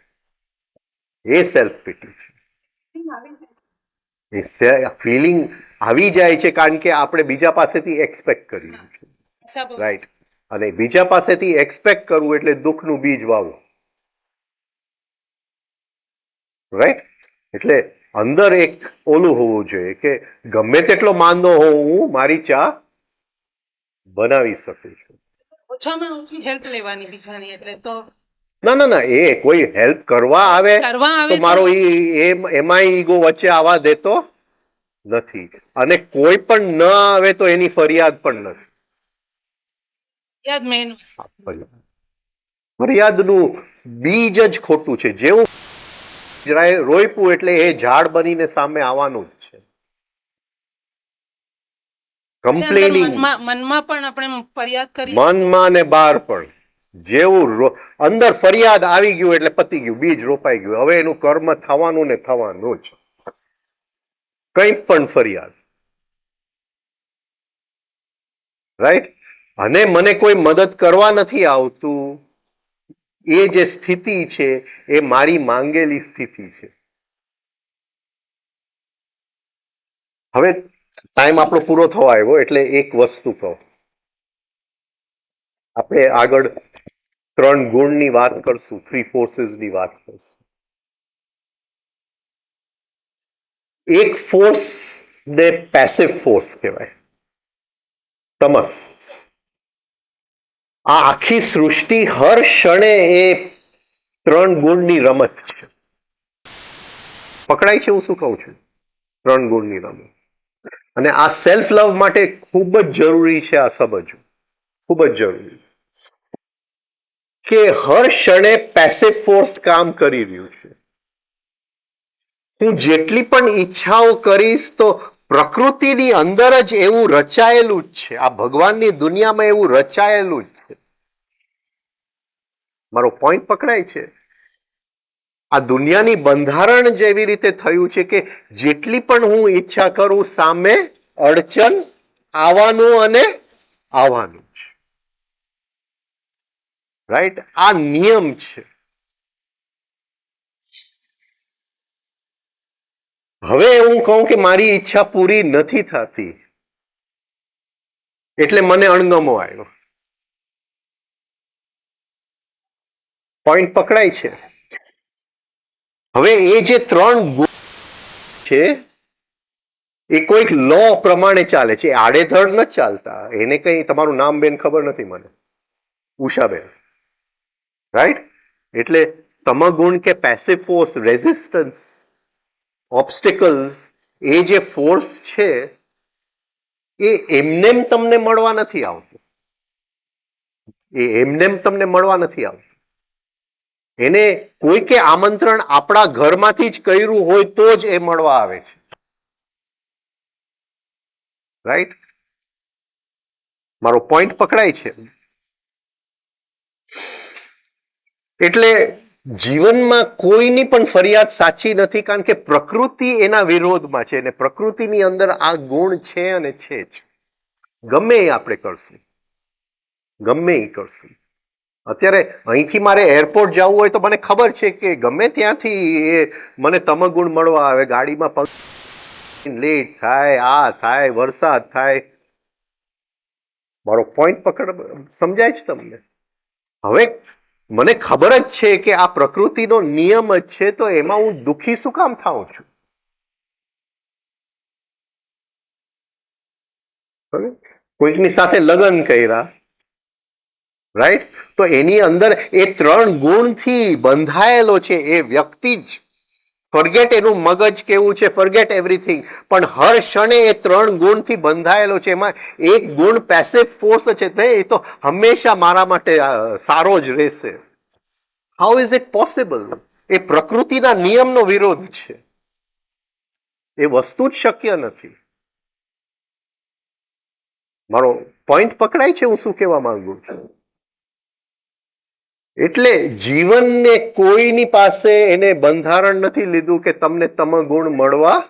એ સેલ્ફ પીટી છે. એ ફિલિંગ આવી જાય છે કારણ કે આપણે બીજા પાસેથી એક્સપેક્ટ કરીએ છીએ, અચ્છા, બોલો. રાઈટ? અને બીજા પાસેથી એક્સપેક્ટ કરવું એટલે દુઃખનું બીજ વાવવું, રાઈટ? એટલે અંદર એક ઓલું હોવું જોઈએ કે ગમે તેટલો માંદો હોઉં, હું મારી ચા બનાવી શકું છું. ઓછામાં ઓછી હેલ્પ લેવાની બીજાની. એટલે તો ના, એ કોઈ હેલ્પ કરવા આવે તો મારો એમાં ઈગો વચ્ચે આવવા દેતો નથી, અને કોઈ પણ ન આવે તો એની ફરિયાદ પણ નથી. યાદ મેન ફરિયાદનું બીજ જ ખોટું છે. જેવું રોઈપું એટલે એ ઝાડ બનીને સામે આવવાનું જ છે. કમ્પ્લેનિંગ મનમાં પણ આપણે ફરિયાદ કરી. મનમાં ને બહાર પણ જેવું અંદર ફરિયાદ આવી ગયું એટલે પતી ગયું, બીજ રોપાઈ ગયું. હવે એનું કર્મ થવાનું ને થવાનું જ. કંઈ પણ ફરિયાદ, રાઈટ? અને મને કોઈ મદદ કરવા નથી આવતું, એ જે સ્થિતિ છે એ મારી માંગેલી સ્થિતિ છે. હવે ટાઈમ આપણો પૂરો થવા આવ્યો એટલે એક વસ્તુ કહો. આપણે આગળ 3 ગુણની વાત કરશું, 3 ફોર્સીસની વાત કરશું. એક ફોર્સ ને પેસિવ ફોર્સ કહેવાય, તમસ. આ આખી સૃષ્ટિ હર ક્ષણે એ 3 ગુણની રમત છે. પકડાય છે હું શું કહું છું? 3 ગુણની રમત. અને આ સેલ્ફ લવ માટે ખૂબ જ જરૂરી છે આ સમજવું, ખૂબ જ જરૂરી કે હર ક્ષણે પેસિવ ફોર્સ કામ કરી રહ્યું છે. હું જેટલી પણ ઈચ્છાઓ કરીશ તો પ્રકૃતિની અંદર જ એવું રચાયેલું જ છે, આ ભગવાનની દુનિયામાં એવું રચાયેલું જ છે મારો પોઈન્ટ પકડાય છે? આ દુનિયાની બંધારણ જેવી રીતે થયું છે કે જેટલી પણ હું ઈચ્છા કરું સામે અડચણ આવવાનું અને આવવાનું છે. રાઈટ? આ નિયમ છે. હવે હું કહું કે મારી ઈચ્છા પૂરી નથી થતી એટલે મને અણગમો આવ્યો. પોઈન્ટ પકડાય છે? હવે એ જે 3 ગુણ છે એ કોઈક લો પ્રમાણે ચાલે છે, આડેધડ નથી ચાલતા. એને કઈ તમારું નામ બેન ખબર નથી મને, ઉષાબેન, રાઈટ? એટલે તમગુણ કે પેસિવ ફોર્સ, રેઝિસ્ટન્સ, ઓબ્સ્ટિકલ્સ, એ જે ફોર્સ છે એ એમનેમ તમને મળવા નથી આવતું. એ એમનેમ તમને મળવા નથી આવતું. એને કોઈકે આમંત્રણ આપણા ઘરમાંથી જ કર્યું હોય તો જ એ મળવા આવે છે. રાઈટ? મારો પોઈન્ટ પકડાય છે? એટલે જીવનમાં કોઈની પણ ફરિયાદ સાચી નથી, કારણ કે પ્રકૃતિ એના વિરોધમાં છે અને પ્રકૃતિની અંદર આ ગુણ છે અને છે જ. ગમે એ આપણે કરશું, ગમે એ કરશું. અત્યારે અહીંથી મારે એરપોર્ટ જવું હોય તો મને ખબર છે કે ગમે ત્યાંથી એ મને તમગુણ મળવા આવે, ગાડીમાં લેટ થાય, આ થાય, વરસાદ થાય. મારો પોઈન્ટ સમજાય છે તમને? હવે મને ખબર જ છે કે આ પ્રકૃતિનો નિયમ જ છે, તો એમાં હું દુઃખી શું કામ થાઉં છું? કોઈકની સાથે લગ્ન કર્યા, રાઈટ? તો એની અંદર એ 3 ગુણથી બંધાયેલો છે એ વ્યક્તિ જ. ફોરગેટ એનું મગજ કેવું છે, ફોરગેટ એવરીથિંગ, પણ હર ક્ષણે એ 3 ગુણથી બંધાયેલો છે. એમાં એક ગુણ પેસિવ ફોર્સ છે, એ તો હંમેશા મારા માટે સારો જ રહેશે. How is it possible? એ પ્રકૃતિના નિયમનો વિરોધ છે. એ વસ્તુ જ શક્ય નથી. મારો પોઈન્ટ પકડાય છે હું શું કહેવા માંગુ છું? એટલે જીવનને કોઈની પાસે એને બંધારણ નથી લીધું કે તમને તમગુણ મળવા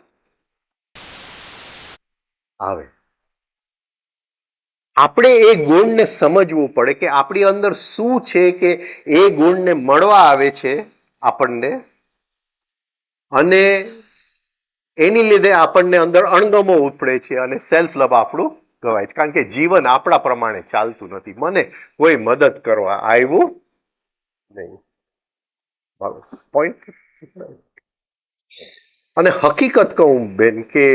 આવે. આપણે એ ગુણને સમજવું પડે કે આપણી અંદર શું છે કે એ ગુણને મળવા આવે છે આપણને, અને એની લીધે આપણને અંદર અણગમો ઉપડે છે અને સેલ્ફ લવ આપણું ગવાય છે. કારણ કે જીવન આપણા પ્રમાણે ચાલતું નથી. મને કોઈ મદદ કરવા આવ્યું નહીં. પોઈન્ટ. અને હકીકત કહું બેન કે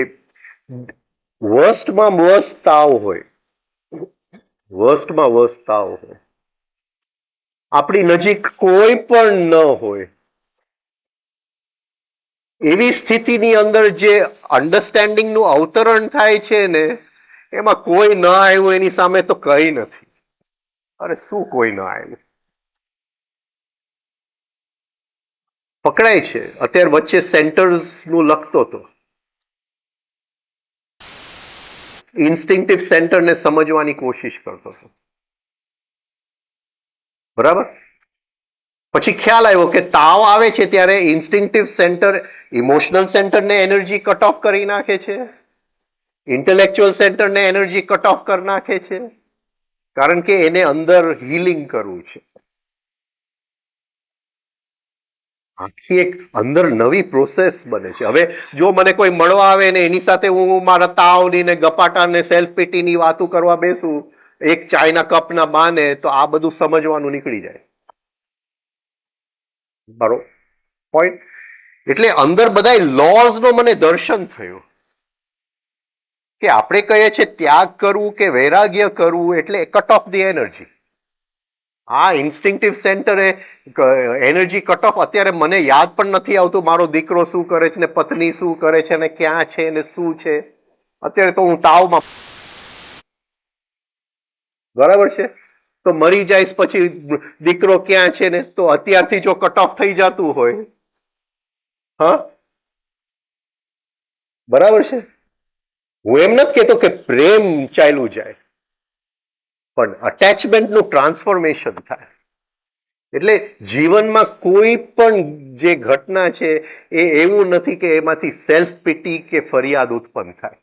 વર્સ્ટમાં વર્સ્ટ તાવ હોય, વર્સ્ટમાં વર્સ્ટ તાવ હોય, આપણી નજીક કોઈ પણ ન હોય, એવી સ્થિતિની અંદર જે અન્ડરસ્ટેન્ડિંગનું અવતરણ થાય છે ને, એમાં કોઈ ન આવ્યું એની સામે તો કઈ નથી. અરે શું કોઈ ન આવ્યું? પકડાય છે? અત્યારે વચ્ચે સેન્ટર્સ નું લખતો હતો, ઇન્સ્ટિંક્ટિવ સેન્ટરને સમજવાની કોશિશ કરતો હતો, બરાબર? પછી ખ્યાલ આવ્યો કે તાવ આવે છે ત્યારે ઇન્સ્ટિંક્ટિવ સેન્ટર ઇમોશનલ સેન્ટરને એનર્જી કટ ઓફ કરી નાખે છે, ઇન્ટેલેક્ચ્યુઅલ સેન્ટરને એનર્જી કટ ઓફ કરી નાખે છે, કારણ કે એને અંદર હીલિંગ કરવું છે. આખી એક અંદર નવી પ્રોસેસ બને છે. હવે જો મને કોઈ મળવા આવે ને એની સાથે હું મારા તાવની ને ગપાટા ને સેલ્ફ પીટીની વાતો કરવા બેસું એક ચાયના કપના બાને, તો આ બધું સમજવાનું નીકળી જાય. બરો પોઈન્ટ? એટલે અંદર બધા લોઝનો મને દર્શન થયું કે આપણે કહીએ છીએ ત્યાગ કરવું કે વૈરાગ્ય કરવું એટલે કટ ઓફ ધી એનર્જી. આ ઇન્સ્ટિંક્ટિવ સેન્ટરે એનર્જી કટ ઓફ. અત્યારે મને યાદ પણ નથી આવતું મારો દીકરો શું કરે છે ને પત્ની શું કરે છે ને ક્યાં છે ને શું છે. અત્યારે તો હું તાવમાં, બરાબર છે, તો મરી જાય પછી દીકરો ક્યાં છે ને, તો અત્યારથી જો કટ ઓફ થઈ જતું હોય, હા બરાબર છે. હું એમ નથી કહેતો કે પ્રેમ ચાલ્યું જાય, પણ અટેચમેન્ટનું ટ્રાન્સફોર્મેશન થાય. એટલે જીવનમાં કોઈ પણ જે ઘટના છે એ એવું નથી કે એમાંથી સેલ્ફ પિટી કે ફરિયાદ ઉત્પન્ન થાય.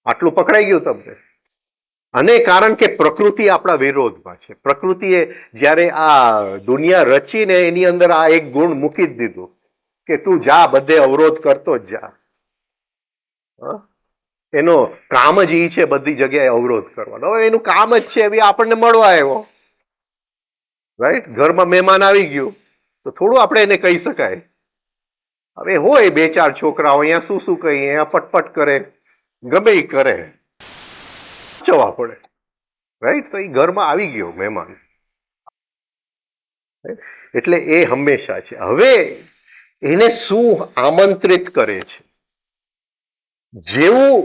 આટલું પકડાઈ ગયું તમને? અને કારણ કે પ્રકૃતિ આપણા વિરોધમાં છે. પ્રકૃતિએ જ્યારે આ દુનિયા રચીને એની અંદર આ એક ગુણ મૂકી જ દીધું કે તું જા, બધે અવરોધ કરતો જ જા. એનો કામ જ ઈ છે બધી જગ્યાએ અવરોધ કરવાનો. હવે એનું કામ જ છે એવી આપણને મળવા આવ્યો, રાઈટ? ઘરમાં મહેમાન આવી ગયું તો થોડું આપણે એને કહી શકાય. હવે હોય 2-4 છોકરાઓ, અહીંયા શું કહીએ, અહીંયા પટપટ કરે, ગમે ઈ કરે, ચવા પડે, રાઈટ? તો એ ઘરમાં આવી ગયો મહેમાન, એટલે એ હંમેશા છે. હવે એને શું આમંત્રિત કરે છે? જેવું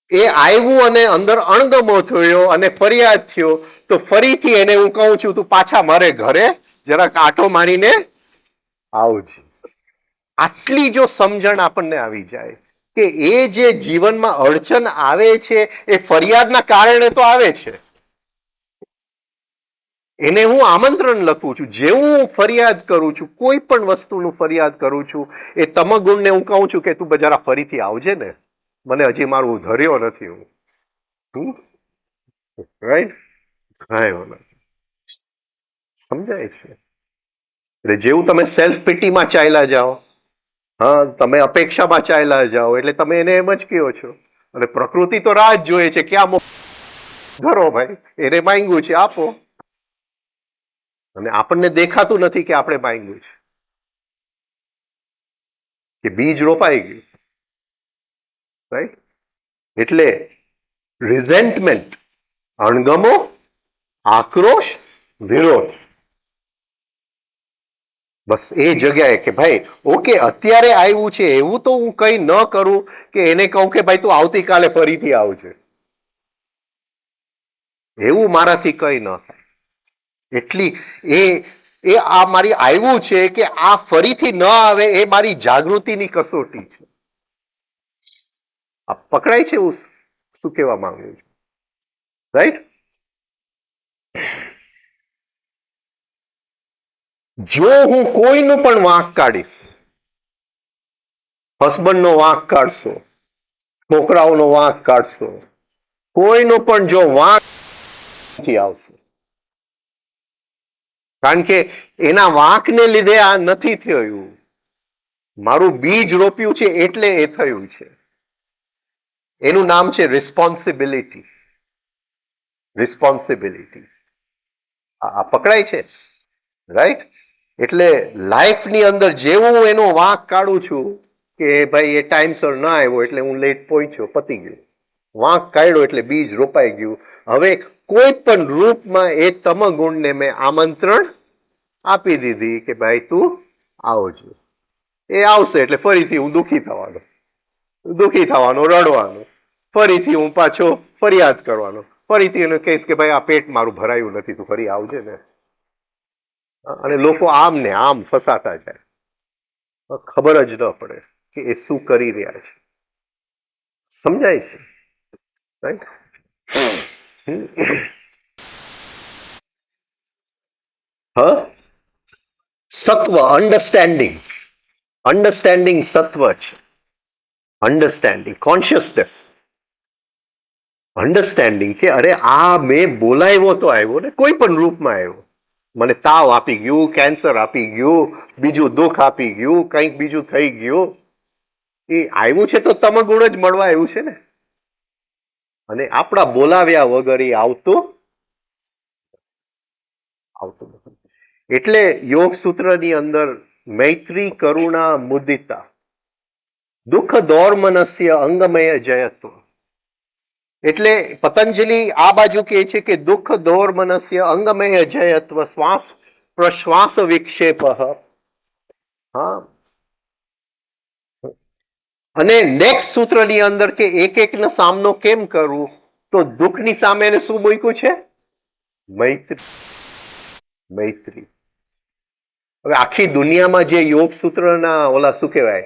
એ આવ્યું અને અંદર અણગમો થયો અને ફરિયાદ થયો તો ફરીથી એને હું કહું છું તું પાછા મારે ઘરે જરાક આંટો મારીને આવજે. આટલી જો સમજણ આપણને આવી જાય કે એ જે જીવનમાં અડચણ આવે છે એ ફરિયાદના કારણે તો આવે છે, એને હું આમંત્રણ લખું છું. જેવું હું ફરિયાદ કરું છું, કોઈ પણ વસ્તુનું ફરિયાદ કરું છું, એ તમગુણને હું કહું છું કે તું જરા ફરીથી આવજે ને, મને હજી મારું ધર્યો નથી હું, રાઈટ? સમજાય છે? એટલે જેવું તમે સેલ્ફ પિટીમાં ચાલ્યા જાઓ, હા, તમે અપેક્ષામાં ચાલ્યા જાઓ, એટલે તમે એને એમ જ કહો છો. અને પ્રકૃતિ તો રાહ જ જોઈએ છે ક્યાં ધરો ભાઈ, એને માંગ્યું છે આપો. અને આપણને દેખાતું નથી કે આપણે માંગ્યું છે, કે બીજ રોપાઈ ગયું, રાઈટ? એટલે રિઝેન્ટમેન્ટ, અણગમો, આક્રોશ, વિરોધ, બસ એ જગ્યાએ કે ભાઈ ઓકે અત્યારે આવ્યું છે એવું તો હું કઈ ન કરું કે એને કહું કે ભાઈ તું આવતીકાલે ફરીથી આવજે, એવું મારાથી કઈ ન થાય. એટલી એ આ મારી આવ્યું છે કે આ ફરીથી ન આવે એ મારી જાગૃતિની કસોટી છે. આ પકડાય છે? હું શું કહેવા માંગુ છું, રાઈટ? જો હું કોઈનો પણ વાંક કાઢીશ, હસબન્ડનો વાંક કાઢશો, છોકરાઓનો વાંક કાઢશો, કોઈનો પણ જો વાંક આવશે, કારણ કે એના વાંકને લીધે આ નથી થયું, મારું બીજ રોપ્યું છે એટલે એ થયું છે. એનું નામ છે રિસ્પોન્સિબિલિટી. રિસ્પોન્સિબિલિટી આ પકડાય છે, રાઈટ? એટલે લાઈફની અંદર જેવું હું એનો વાંક કાઢું છું કે ભાઈ એ ટાઈમસર ના આવ્યો એટલે હું લેટ પહોંચ્યો, પતી ગયું. વાંક કાઢ્યો એટલે બીજ રોપાઈ ગયું. હવે કોઈ પણ રૂપમાં એ તમગુણને મેં આમંત્રણ આપી દીધી કે ભાઈ તું આવજો. એ આવશે એટલે ફરીથી હું દુઃખી થવાનો, રડવાનો, ફરીથી હું પાછો ફરિયાદ કરવાનો, ફરીથી એને કહીશ કે ભાઈ આ પેટ મારું ભરાયું નથી, તું ફરી આવજે ને. અને લોકો આમ ને આમ ફસાતા જાય, ખબર જ ન પડે કે એ શું કરી રહ્યા છે. સમજાય છે, રાઈટ? સત્વ, અન્ડરસ્ટેન્ડિંગ સત્વ છે. અન્ડરસ્ટેન્ડિંગ, કોન્શિયસનેસ, અન્ડરસ્ટેન્ડિંગ કે અરે આ મેં બોલાવ્યો તો આવ્યો ને, કોઈ પણ રૂપમાં આવ્યો. મને તાવ આપી ગયું, કેન્સર આપી ગયું, બીજું દુઃખ આપી ગયું, કંઈક બીજું થઈ ગયું, એ આવ્યું છે તો તમગુણ જ મળવા આવ્યું છે ને. અને આપણા બોલાવ્યા વગર એ આવતું નથી. એટલે યોગ સૂત્રની અંદર મૈત્રી, કરુણા, મુદિતા, દુઃખ દોર્મનસ્ય અંગમય જયત્વ. એટલે પતંજલિ આ બાજુ કહે છે કે દુઃખ દોર્મનસ્ય અંગમય જયત્વ શ્વાસ પ્રશ્વાસ વિક્ષેપ. હા, અને નેક્સ્ટ સૂત્રની અંદર કે એક એકનો સામનો કેમ કરવું, તો દુઃખની સામે એને શું મૂક્યું છે? મૈત્રી. મૈત્રી. હવે આખી દુનિયામાં જે યોગ સૂત્રના ઓલા શું કહેવાય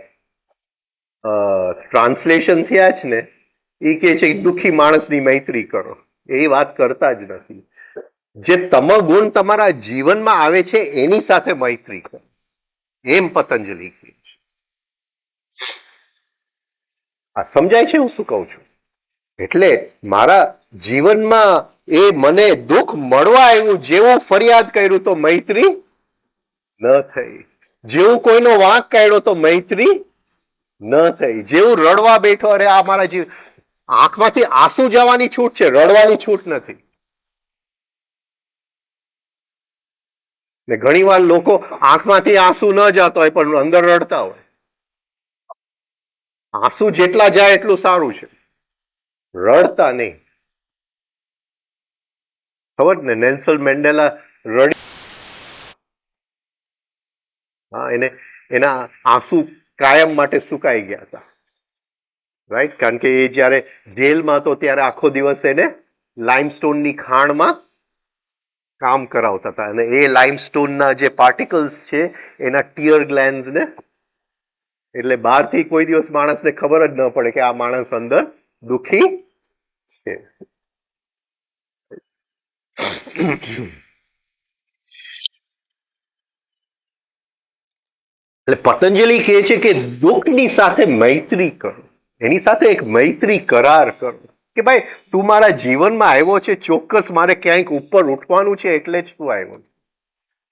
ટ્રાન્સલેશન થયા છે ને, એ કે છે દુઃખી માણસની મૈત્રી કરો. એ વાત કરતા જ નથી. જે તમગુણ તમારા જીવનમાં આવે છે એની સાથે મૈત્રી કરો, એમ પતંજલિ કહે છે. આ સમજાય છે હું શું કહું છું? એટલે મારા જીવનમાં એ મને દુઃખ મળવા આવ્યું, જેવું ફરિયાદ કર્યું તો મૈત્રી ન થઈ, જેવું કોઈનો વાંક કાઢ્યો તો મૈત્રી ન થઈ, જેવું રડવા બેઠો, અરે આ મારા જીવ, આંખમાંથી આંસુ જવાની છૂટ છે, રડવાની છૂટ નથી. ને ઘણી વાર લોકો આંખમાંથી આંસુ ન જતા હોય પણ અંદર રડતા હોય. આંસુ જેટલા જાય એટલું સારું છે, રડતા નહીં. ખબર ને, નેલ્સન મેન્ડેલા રડી, હા, એના આંસુ કાયમ માટે સુકાઈ ગયા હતા, રાઈટ? કારણ કે એ જ્યારે જેલમાં હતો ત્યારે આખો દિવસ એને લાઇમસ્ટોનની ખાણમાં કામ કરાવતા હતા, અને એ લાઇમસ્ટોનના જે પાર્ટિકલ્સ છે એના ટીયર ગ્લેન્ડ્સ ને, એટલે બહારથી કોઈ દિવસ માણસને ખબર જ ન પડે કે આ માણસ અંદર દુઃખી છે. એટલે પતંજલિ કહે છે કે દુઃખની સાથે મૈત્રી કરો, એની સાથે એક મૈત્રી કરાર કરો કે ભાઈ તું મારા જીવનમાં આવ્યો છે, ચોક્કસ મારે ક્યાંક ઉપર ઉઠવાનું છે એટલે જ તું આવ્યો,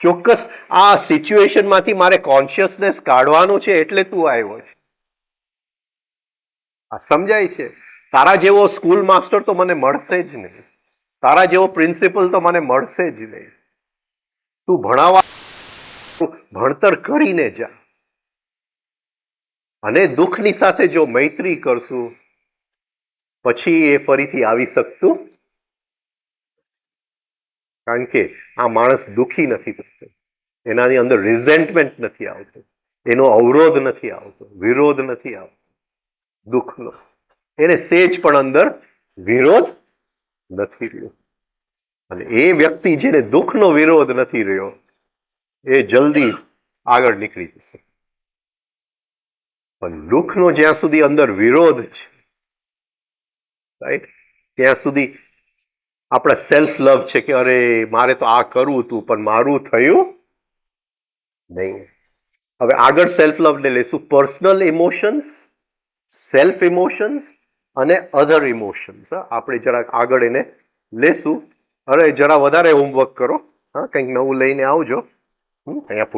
ચોક્કસ આ સિચ્યુએશનમાંથી મારે કોન્શિયસનેસ કાઢવાનું છે એટલે તું આવ્યો છે. આ સમજાય છે? તારા જેવો સ્કૂલ માસ્ટર તો મને મળશે જ નહીં, તારા જેવો પ્રિન્સિપલ તો મને મળશે જ નહીં. તું ભણાવવા ભણતર કરીને જા, અને દુઃખની સાથે જો મૈત્રી કરશું પછી એ ફરીથી આવી શકતું, કારણ કે આ માણસ દુઃખી નથી થતો, એનાની અંદર રિઝેન્ટમેન્ટ નથી આવતો, એનો અવરોધ નથી આવતો, વિરોધ નથી આવતો દુઃખનો, એને સેજ પણ અંદર વિરોધ નથી રહ્યો. અને એ વ્યક્તિ જેને દુઃખનો વિરોધ નથી રહ્યો એ જલ્દી આગળ નીકળી જશે. પણ દુઃખનો જ્યાં સુધી અંદર વિરોધ છે, રાઈટ, ત્યાં સુધી આપણા સેલ્ફ લવ છે કે અરે મારે તો આ કરવું હતું પણ મારું થયું નહીં. હવે આગળ સેલ્ફ લવને લેશું, પર્સનલ ઇમોશન્સ, સેલ્ફ ઇમોશન્સ અને અધર ઇમોશન્સ. આપણે જરાક આગળ એને લેશું. અરે જરા વધારે હોમવર્ક કરો, હા, કંઈક નવું લઈને આવજો. અહીંયા